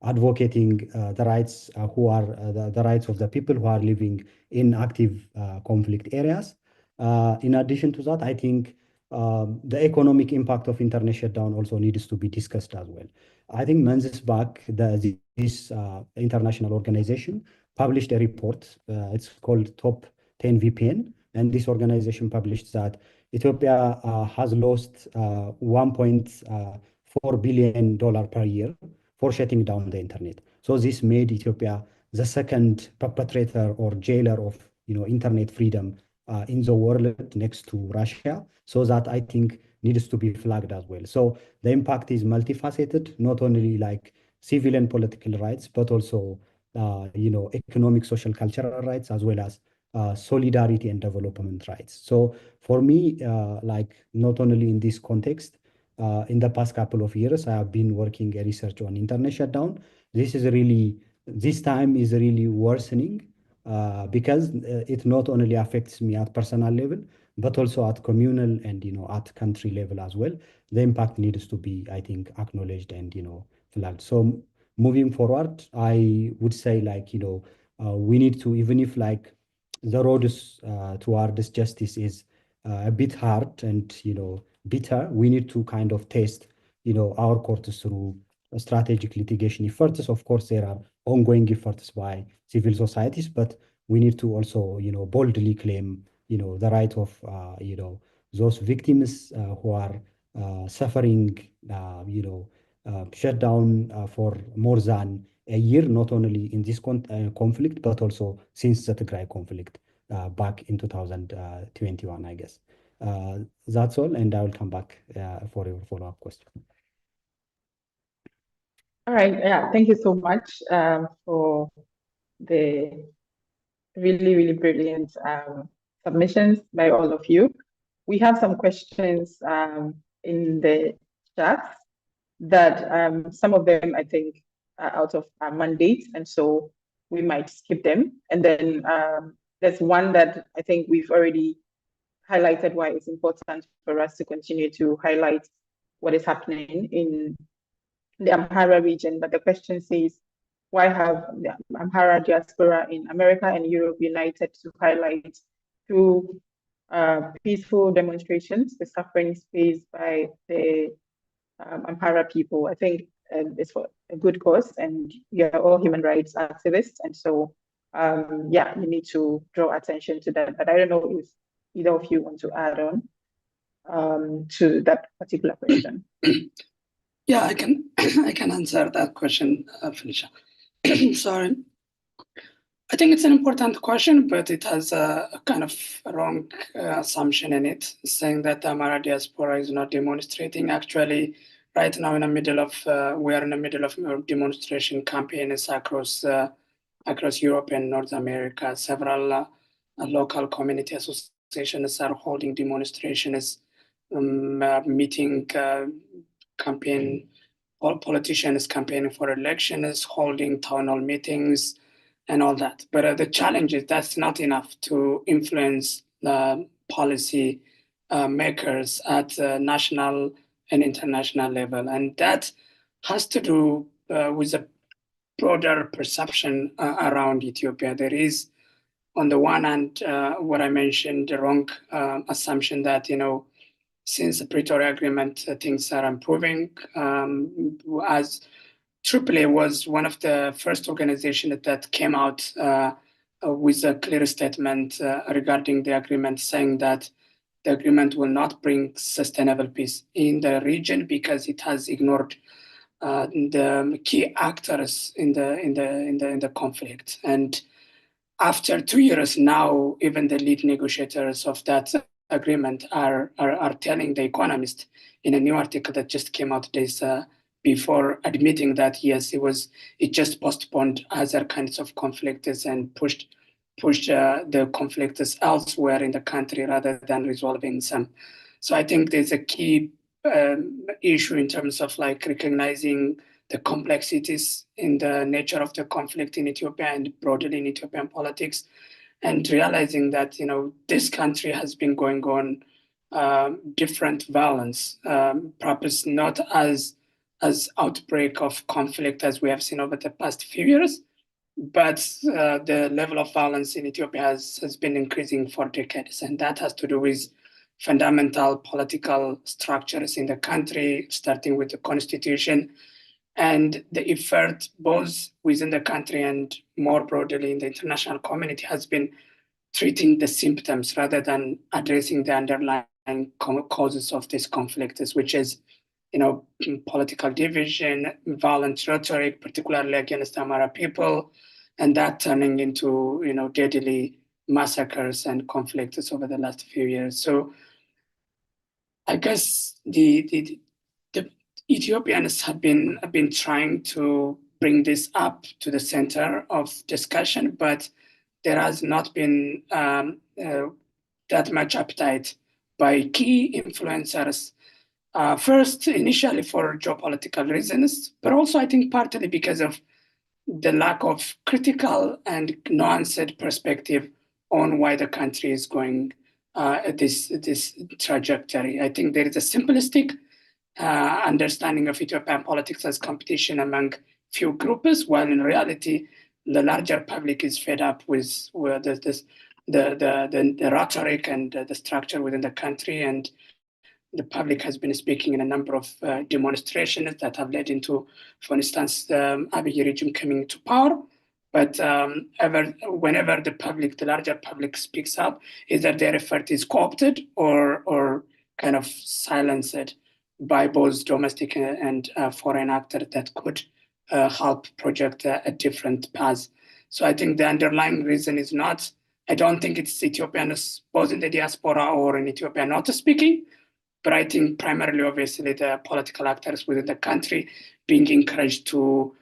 advocating the rights who are the rights of the people who are living in active conflict areas. In addition to that, I think the economic impact of internet shutdown also needs to be discussed as well. I think months back, this international organization published a report. It's called Top 10 VPN, and this organization published that Ethiopia has lost $1.4 billion per year for shutting down the internet. So this made Ethiopia the second perpetrator or jailer of internet freedom in the world next to Russia. So that I think needs to be flagged as well. So the impact is multifaceted, not only like civil and political rights, but also economic, social, cultural rights, as well as solidarity and development rights. So for me, like not only in this context, in the past couple of years, I have been working a research on internet shutdown. This time is really worsening because it not only affects me at personal level, but also at communal and at country level as well. The impact needs to be, I think, acknowledged and flagged. So moving forward, I would say like we need to, even if like the road towards justice is a bit hard and, bitter. We need to kind of test, our courts through strategic litigation efforts. Of course, there are ongoing efforts by civil societies, but we need to also, boldly claim, the right of, those victims who are suffering, shut down for more than a year, not only in this conflict, but also since the Tigray conflict back in 2021, I guess. That's all, and I will come back for your follow-up question. All right, yeah, thank you so much for the really, really brilliant submissions by all of you. We have some questions in the chat that some of them, I think, are out of our mandate, and so we might skip them. And then there's one that I think we've already highlighted why it's important for us to continue to highlight what is happening in the Amhara region. But the question says, why have the Amhara diaspora in America and Europe united to highlight through peaceful demonstrations the suffering faced by the Amhara people? I think it's for a good cause, and you're all human rights activists, and so yeah, you need to draw attention to that. But I don't know if either of you want to add on to that particular question. Yeah, I can answer that question, Felicia. Sorry. I think it's an important question, but it has a kind of wrong assumption in it, saying that the Amhara diaspora is not demonstrating. Actually, right now, we are in the middle of a demonstration campaigns across Europe and North America. Several local community associations are holding demonstrations, meeting campaign. All politicians campaigning for elections, holding town hall meetings, and all that. But the challenge is that's not enough to influence policy makers at national and international level. And that has to do with a broader perception around Ethiopia. There is, on the one hand, what I mentioned, the wrong assumption that, since the Pretoria Agreement, things are improving. As AAA was one of the first organizations that came out with a clear statement regarding the agreement, saying that the agreement will not bring sustainable peace in the region because it has ignored the key actors in the conflict. And after 2 years now, even the lead negotiators of that agreement are telling The Economist in a new article that just came out days before, admitting that yes, it just postponed other kinds of conflicts and pushed the conflicts elsewhere in the country rather than resolving some. So I think there's a key issue in terms of like recognizing the complexities in the nature of the conflict in Ethiopia and broadly in Ethiopian politics, and realizing that this country has been going on different violence, perhaps not as outbreak of conflict as we have seen over the past few years, but the level of violence in Ethiopia has been increasing for decades, and that has to do with fundamental political structures in the country, starting with the constitution, and the effort both within the country and more broadly in the international community has been treating the symptoms rather than addressing the underlying causes of these conflicts, which is, political division, violent rhetoric, particularly against Amhara people, and that turning into, deadly massacres and conflicts over the last few years. So I guess the Ethiopians have been trying to bring this up to the center of discussion, but there has not been that much appetite by key influencers. First, initially for geopolitical reasons, but also I think partly because of the lack of critical and nuanced perspective on why the country is going this trajectory. I think there is a simplistic understanding of Ethiopian politics as competition among few groups, while in reality, the larger public is fed up with this the rhetoric and the structure within the country, and the public has been speaking in a number of demonstrations that have led into, for instance, the Abiy regime coming to power. But whenever the larger public speaks up, either their effort is co-opted or kind of silenced by both domestic and foreign actors that could help project a different path. So I think the underlying reason is not, I don't think it's Ethiopians both in the diaspora or in Ethiopia not speaking, but I think primarily, obviously, the political actors within the country being encouraged to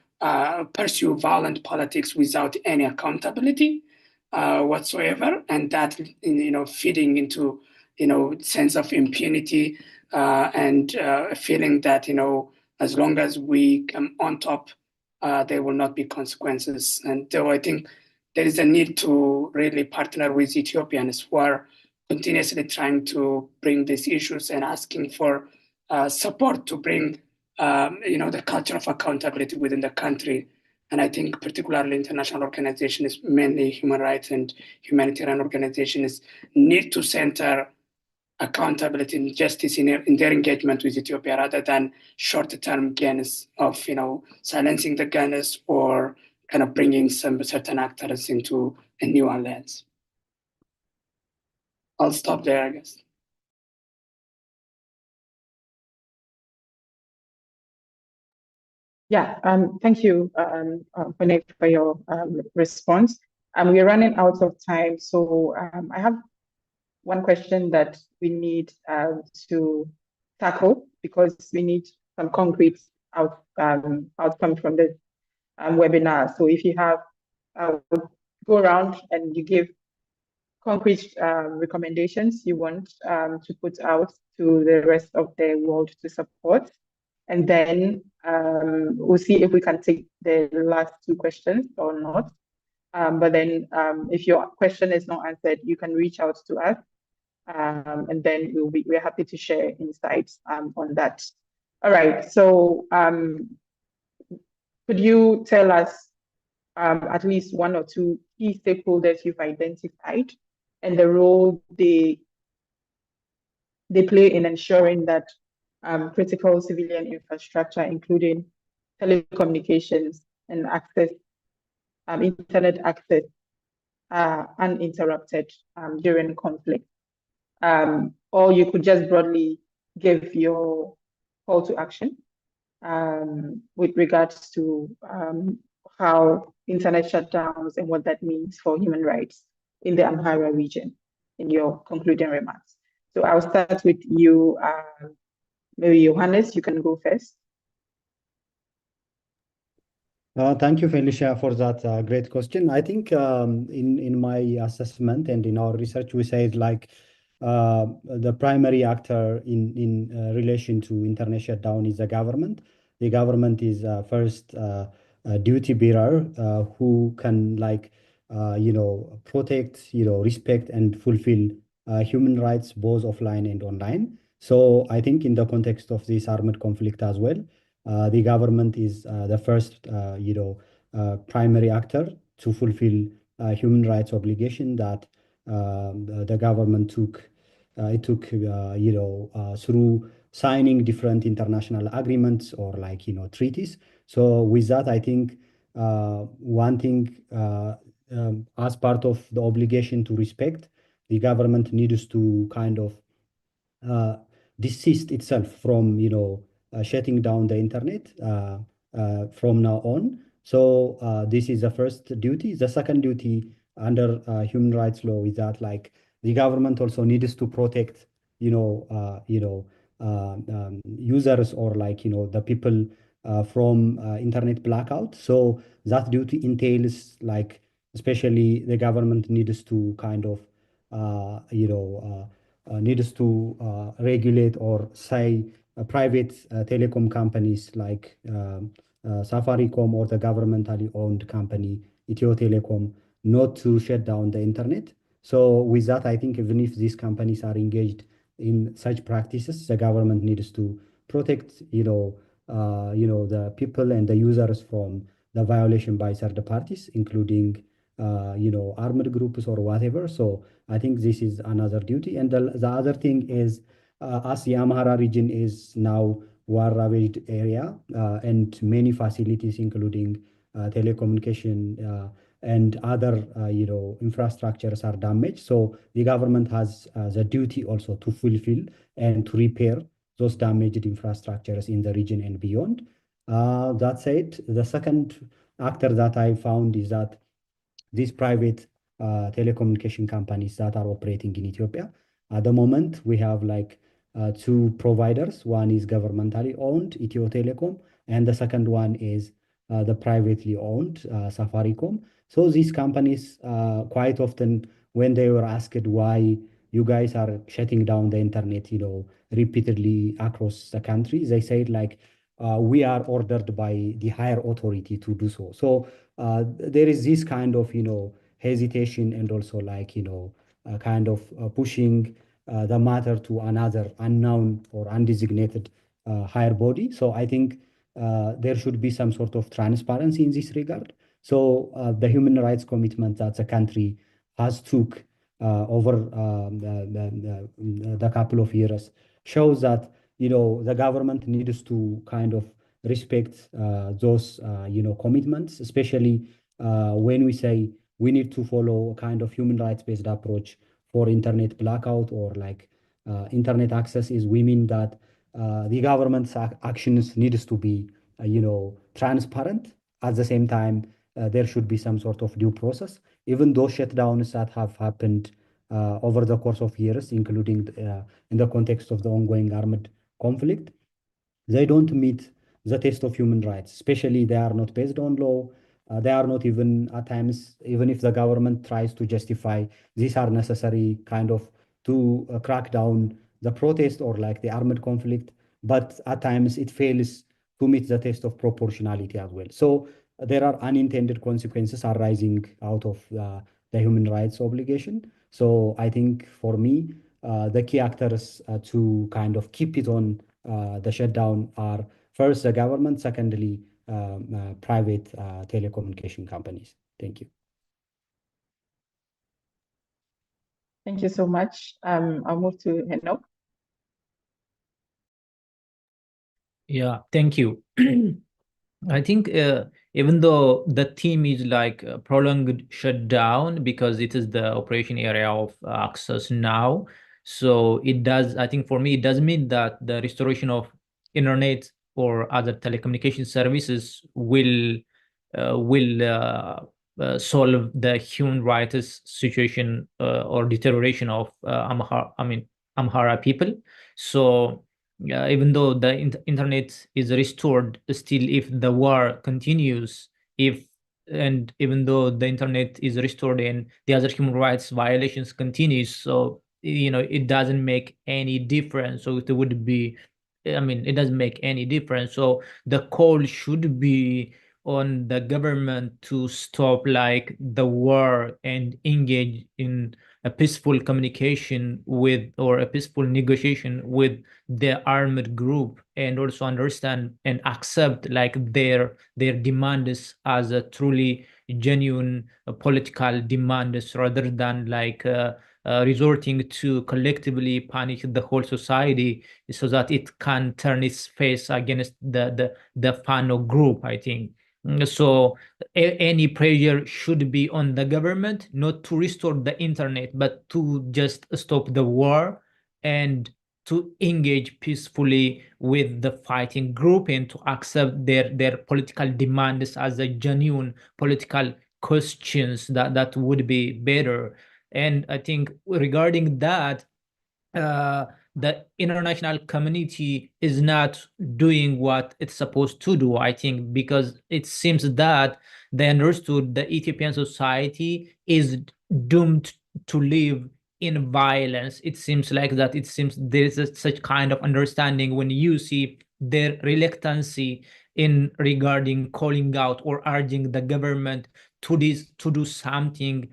pursue violent politics without any accountability whatsoever, and that feeding into sense of impunity and a feeling that as long as we come on top, there will not be consequences. And so I think there is a need to really partner with Ethiopians who are continuously trying to bring these issues and asking for support to bring the culture of accountability within the country. And I think particularly international organizations, mainly human rights and humanitarian organizations, need to center accountability and justice in their engagement with Ethiopia rather than short-term gains of silencing the gunners or kind of bringing some certain actors into a new alliance. I'll stop there, I guess. Yeah, thank you, Bonet, for your response. We're running out of time, so I have one question that we need to tackle because we need some concrete outcome from this webinar. So if you have, go around and you give concrete recommendations you want to put out to the rest of the world to support. And then we'll see if we can take the last two questions or not. But then if your question is not answered, you can reach out to us. And then we're happy to share insights on that. All right, so could you tell us at least one or two key stakeholders you've identified and the role they play in ensuring that critical civilian infrastructure, including telecommunications and access, internet access, uninterrupted during conflict? Or you could just broadly give your call to action with regards to how internet shutdowns and what that means for human rights in the Amhara region in your concluding remarks. So I'll start with you, maybe Johannes, you can go first. Thank you, Felicia, for that great question. I think in my assessment and in our research, we say like the primary actor in relation to internet shutdown is the government. The government is first duty bearer who can protect, respect and fulfill human rights both offline and online. So I think in the context of this armed conflict as well, the government is the first, primary actor to fulfill human rights obligation that the government took. It took, through signing different international agreements or treaties. So with that, I think one thing as part of the obligation to respect, the government needs to kind of desist itself from, shutting down the internet from now on. So this is the first duty. The second duty under human rights law is that the government also needs to protect, users or the people from internet blackout. So that duty entails especially the government needs to kind of, needs to regulate or say private telecom companies like Safaricom or the governmentally owned company Ethio Telecom not to shut down the internet. So with that, I think even if these companies are engaged in such practices, the government needs to protect, the people and the users from the violation by third parties, including armed groups or whatever. So I think this is another duty. And the other thing is, as the Amhara region is now war-ravaged area, and many facilities, including telecommunication and other infrastructures are damaged. So the government has the duty also to fulfill and to repair those damaged infrastructures in the region and beyond. That said, the second actor that I found is that these private telecommunication companies that are operating in Ethiopia. At the moment, we have like two providers. One is governmentally owned, Ethio Telecom, and the second one is the privately owned Safaricom. So these companies quite often, when they were asked why you guys are shutting down the internet, repeatedly across the country, they said like, we are ordered by the higher authority to do so. So there is this kind of, hesitation and also like, kind of pushing the matter to another unknown or undesignated higher body. So I think there should be some sort of transparency in this regard. So the human rights commitment that the country has took over the couple of years shows that the government needs to kind of respect those commitments, especially when we say we need to follow a kind of human rights based approach for internet blackout or like internet access. Is we mean that the government's actions needs to be transparent. At the same time, there should be some sort of due process. Even those shutdowns that have happened over the course of years, including in the context of the ongoing armed conflict, they don't meet the test of human rights, especially they are not based on law. They are not even at times, even if the government tries to justify these are necessary kind of to crack down the protest or like the armed conflict, but at times it fails to meet the test of proportionality as well. So there are unintended consequences arising out of the human rights obligation. So I think for me, the key actors to kind of keep it on the shutdown are first the government, secondly private telecommunication companies. Thank you. Thank you so much. I'll move to Henok. Yeah, thank you. I think even though the theme is like prolonged shutdown because it is the operation area of access now, so it does, I think for me, it does mean that the restoration of internet or other telecommunication services will solve the human rights situation or deterioration of Amhara people. So even though the internet is restored, still if the war continues, even though the internet is restored and the other human rights violations continues, so it doesn't make any difference. So it would be, it doesn't make any difference. So the call should be on the government to stop like the war and engage in a peaceful communication with or a peaceful negotiation with the armed group, and also understand and accept like their demands as a truly genuine political demands, rather than like resorting to collectively punish the whole society so that it can turn its face against the Fano group, I think. So any pressure should be on the government not to restore the internet, but to just stop the war and to engage peacefully with the fighting group and to accept their political demands as a genuine political questions. That would be better. And I think regarding that, the international community is not doing what it's supposed to do, I think, because it seems that they understood the Ethiopian society is doomed to live in violence. It seems like that. It seems there is such kind of understanding when you see their reluctancy in regarding calling out or urging the government to do something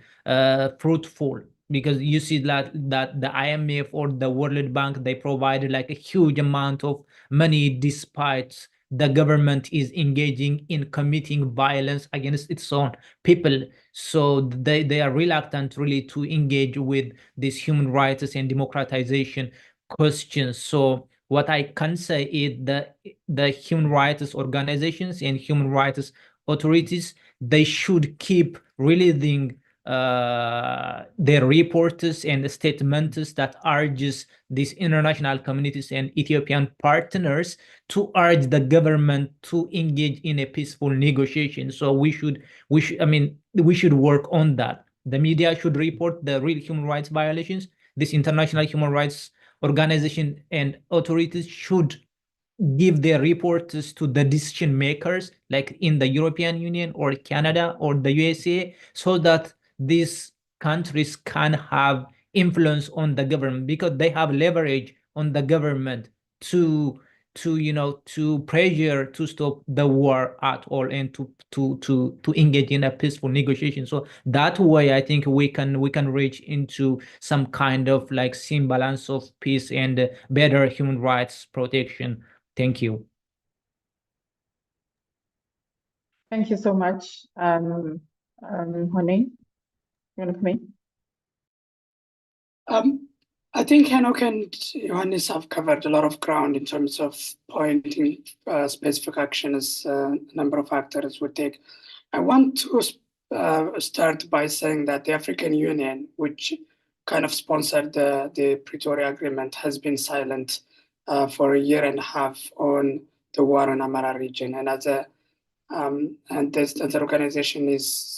fruitful, because you see that the IMF or the World Bank, they provided like a huge amount of money despite the government is engaging in committing violence against its own people. So they are reluctant really to engage with these human rights and democratization questions. So what I can say is the human rights organizations and human rights authorities, they should keep releasing their reports and statements that urges these international communities and Ethiopian partners to urge the government to engage in a peaceful negotiation. So we should work on that. The media should report the real human rights violations. This international human rights organization and authorities should give their reports to the decision makers, like in the European Union or Canada or the USA, so that these countries can have influence on the government, because they have leverage on the government to pressure to stop the war at all and to engage in a peaceful negotiation. So that way, I think we can reach into some kind of like balance of peace and better human rights protection. Thank you. Thank you so much, Hone. You want to come in? I think Henok and Johannes have covered a lot of ground in terms of pointing specific actions a number of actors would take. I want to start by saying that the African Union, which kind of sponsored the Pretoria Agreement, has been silent for a year and a half on the war in Amhara region. And as the organization is,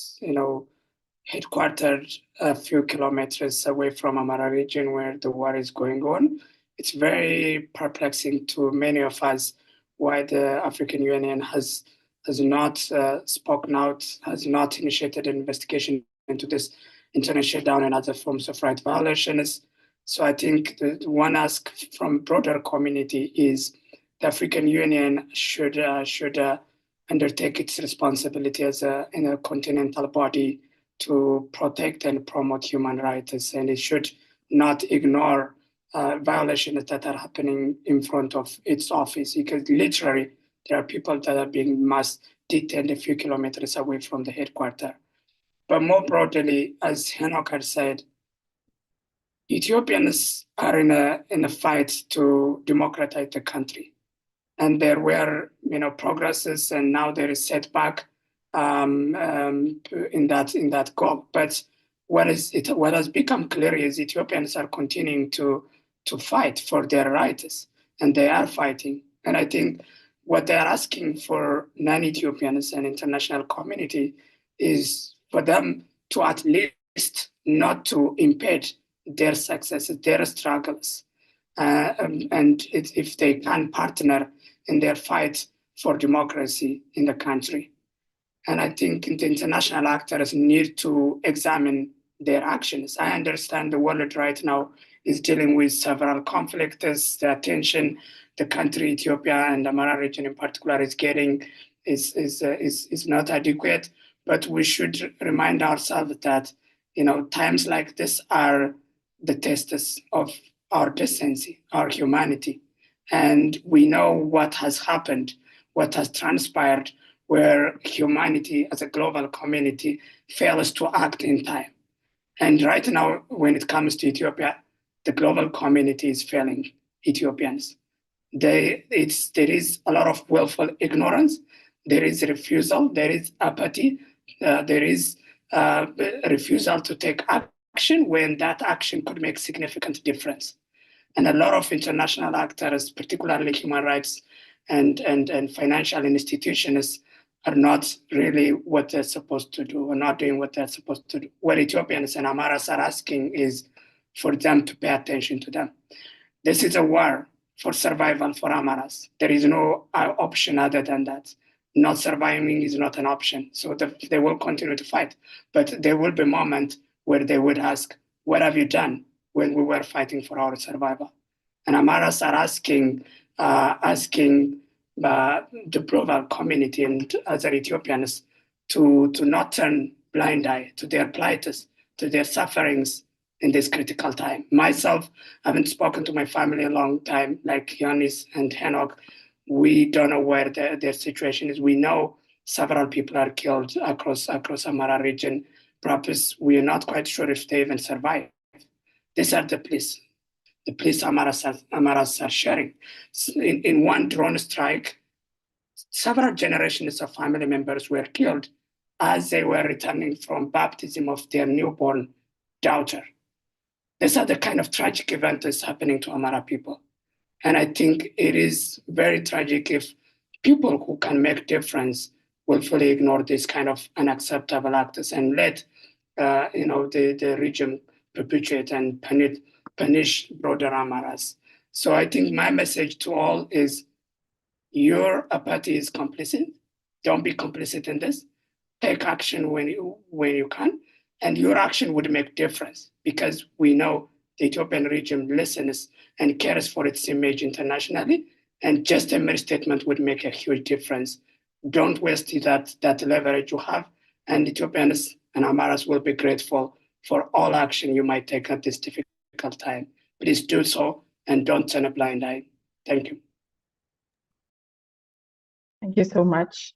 headquartered a few kilometers away from Amhara region where the war is going on. It's very perplexing to many of us why the African Union has not spoken out, has not initiated an investigation into this internet shutdown and other forms of right violations. So I think the one ask from broader community is the African Union should undertake its responsibility as a continental body to protect and promote human rights, and it should not ignore violations that are happening in front of its office, because literally there are people that are being mass detained a few kilometers away from the headquarters. But more broadly, as Henok had said, Ethiopians are in a fight to democratize the country, and there were progresses, and now there is setback in that goal. But what has become clear is Ethiopians are continuing to fight for their rights, and they are fighting. And I think what they are asking for non-Ethiopians and international community is for them to at least not to impede their successes, their struggles, and if they can partner in their fight for democracy in the country. And I think the international actors need to examine their actions. I understand the world right now is dealing with several conflicts. The attention the country, Ethiopia and the Amhara region in particular, is getting is not adequate. But we should remind ourselves that times like this are the tests of our decency, our humanity. And we know what has happened, what has transpired, where humanity as a global community fails to act in time. And right now, when it comes to Ethiopia, the global community is failing Ethiopians. There is a lot of willful ignorance. There is refusal. There is apathy. There is refusal to take action when that action could make significant difference. And a lot of international actors, particularly human rights and financial institutions, are not really what they're supposed to do, or not doing what they're supposed to do. What Ethiopians and Amharas are asking is for them to pay attention to them. This is a war for survival for Amharas. There is no option other than that. Not surviving is not an option. So they will continue to fight. But there will be a moment where they would ask, what have you done when we were fighting for our survival? And Amharas are asking the global community and other Ethiopians to not turn blind eye to their plights, to their sufferings in this critical time. Myself, I haven't spoken to my family a long time, like Yonis and Henok. we don't know where their situation is. We know several people are killed across Amhara region. Perhaps we are not quite sure if they even survive. These are the police. The police Amharas are sharing. In one drone strike, several generations of family members were killed as they were returning from baptism of their newborn daughter. These are the kind of tragic events that's happening to Amhara people. And I think it is very tragic if people who can make difference will fully ignore this kind of unacceptable acts and let the regime perpetuate and punish broader Amharas. So I think my message to all is your apathy is complicit. Don't be complicit in this. Take action when you can, and your action would make difference because we know the Ethiopian regime listens and cares for its image internationally, and just a mere statement would make a huge difference. Don't waste that leverage you have, and Ethiopians and Amharas will be grateful for all action you might take at this difficult time. Please do so and don't turn a blind eye. Thank you. Thank you so much.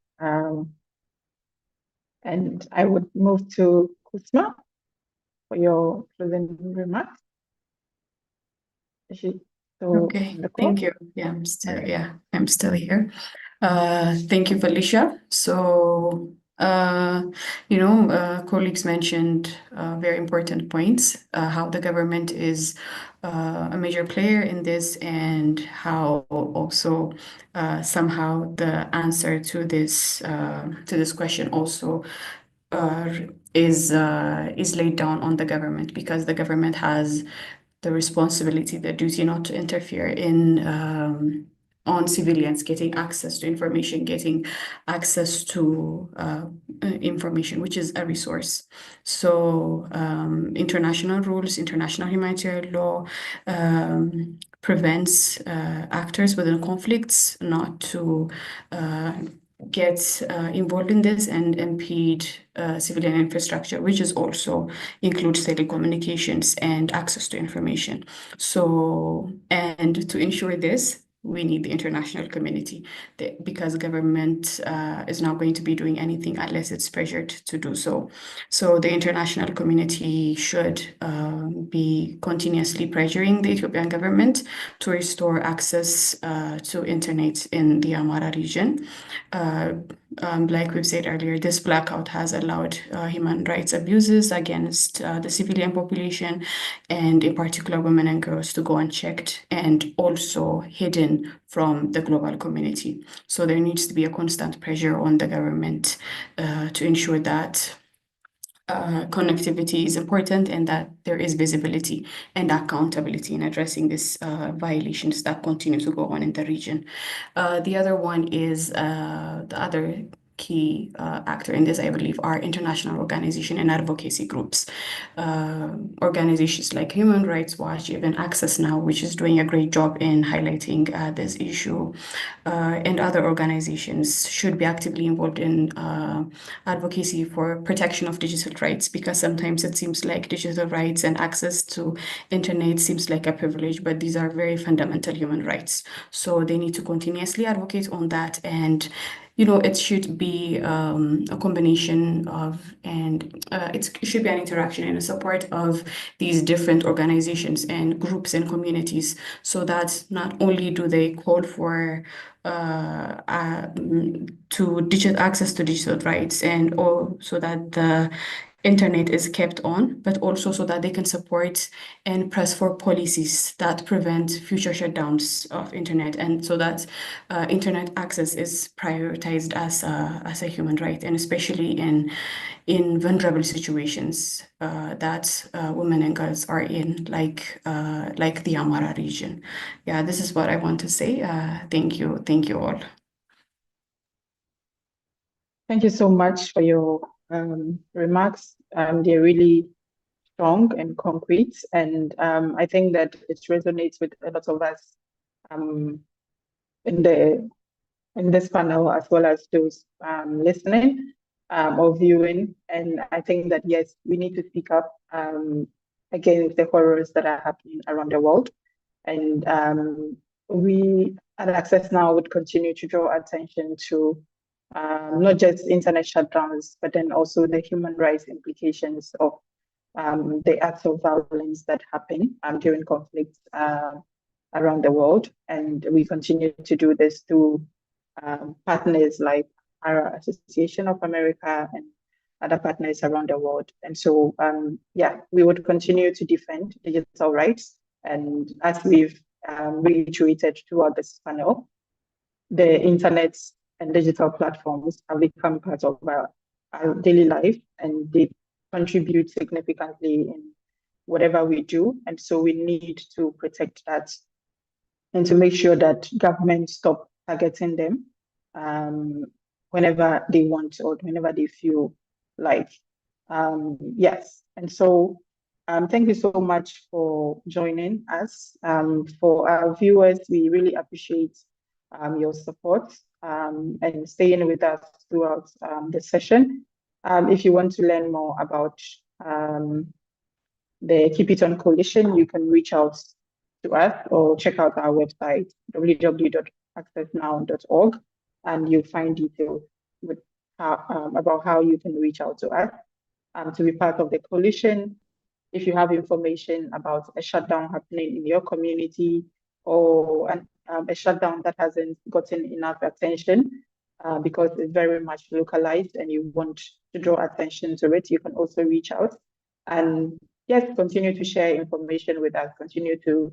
And I would move to Kusma for your closing remarks. Okay, thank you. Yeah, I'm still here. Thank you, Felicia. So, colleagues mentioned very important points, how the government is a major player in this, and how also somehow the answer to this question also is laid down on the government, because the government has the responsibility, the duty not to interfere in on civilians getting access to information, getting access to information, which is a resource. So international rules, international humanitarian law prevents actors within conflicts not to get involved in this and impede civilian infrastructure, which is also includes telecommunications and access to information. So, and to ensure this, we need the international community, because government is not going to be doing anything unless it's pressured to do so. So the international community should be continuously pressuring the Ethiopian government to restore access to internet in the Amhara region. Like we've said earlier, this blackout has allowed human rights abuses against the civilian population, and in particular women and girls, to go unchecked and also hidden from the global community. So there needs to be a constant pressure on the government to ensure that connectivity is important and that there is visibility and accountability in addressing these violations that continue to go on in the region. The other one is the other key actor in this, I believe, are international organization and advocacy groups. Organizations like Human Rights Watch, even Access Now, which is doing a great job in highlighting this issue, and other organizations should be actively involved in advocacy for protection of digital rights, because sometimes it seems like digital rights and access to internet seems like a privilege, but these are very fundamental human rights. So they need to continuously advocate on that, and it should be a combination of, and it should be an interaction and a support of these different organizations and groups and communities, so that not only do they call for access to digital rights, and so that the internet is kept on, but also so that they can support and press for policies that prevent future shutdowns of internet, and so that internet access is prioritized as a human right, and especially in vulnerable situations that women and girls are in, like the Amhara region. Yeah, this is what I want to say. Thank you all. Thank you so much for your remarks. They're really strong and concrete, and I think that it resonates with a lot of us in this panel, as well as those listening or viewing. And I think that, yes, we need to speak up against the horrors that are happening around the world. And we at Access Now would continue to draw attention to not just internet shutdowns, but then also the human rights implications of the acts of violence that happen during conflicts around the world. And we continue to do this through partners like Amhara Association of America and other partners around the world. And so, yeah, we would continue to defend digital rights. And as we've reiterated throughout this panel, the internet and digital platforms have become part of our daily life, and they contribute significantly in whatever we do. And so we need to protect that and to make sure that governments stop targeting them whenever they want or whenever they feel like. Yes. And so thank you so much for joining us. For our viewers, we really appreciate your support and staying with us throughout the session. If you want to learn more about the Keep It On Coalition, you can reach out to us or check out our website, www.accessnow.org, and you'll find details with about how you can reach out to us to be part of the coalition. If you have information about a shutdown happening in your community or a shutdown that hasn't gotten enough attention because it's very much localized and you want to draw attention to it, you can also reach out. And yes, continue to share information with us, continue to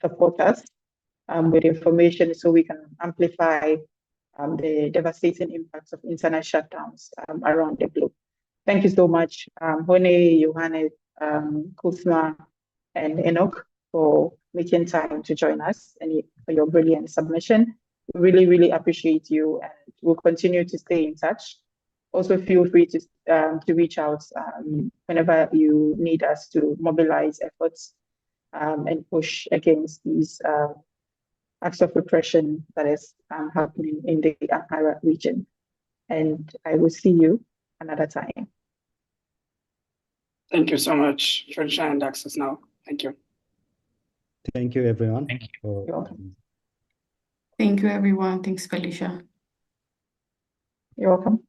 support us with information so we can amplify the devastating impacts of internet shutdowns around the globe. Thank you so much, Hone, Johannes, Kusma, and Enoch for making time to join us and for your brilliant submission. We really, really appreciate you, and we'll continue to stay in touch. Also, feel free to reach out whenever you need us to mobilize efforts and push against these acts of repression that is happening in the Amhara region. And I will see you another time. Thank you so much, Felicia and Access Now. Thank you. Thank you, everyone. Thank You're welcome. Thank you, everyone. Thanks, Felicia. You're welcome.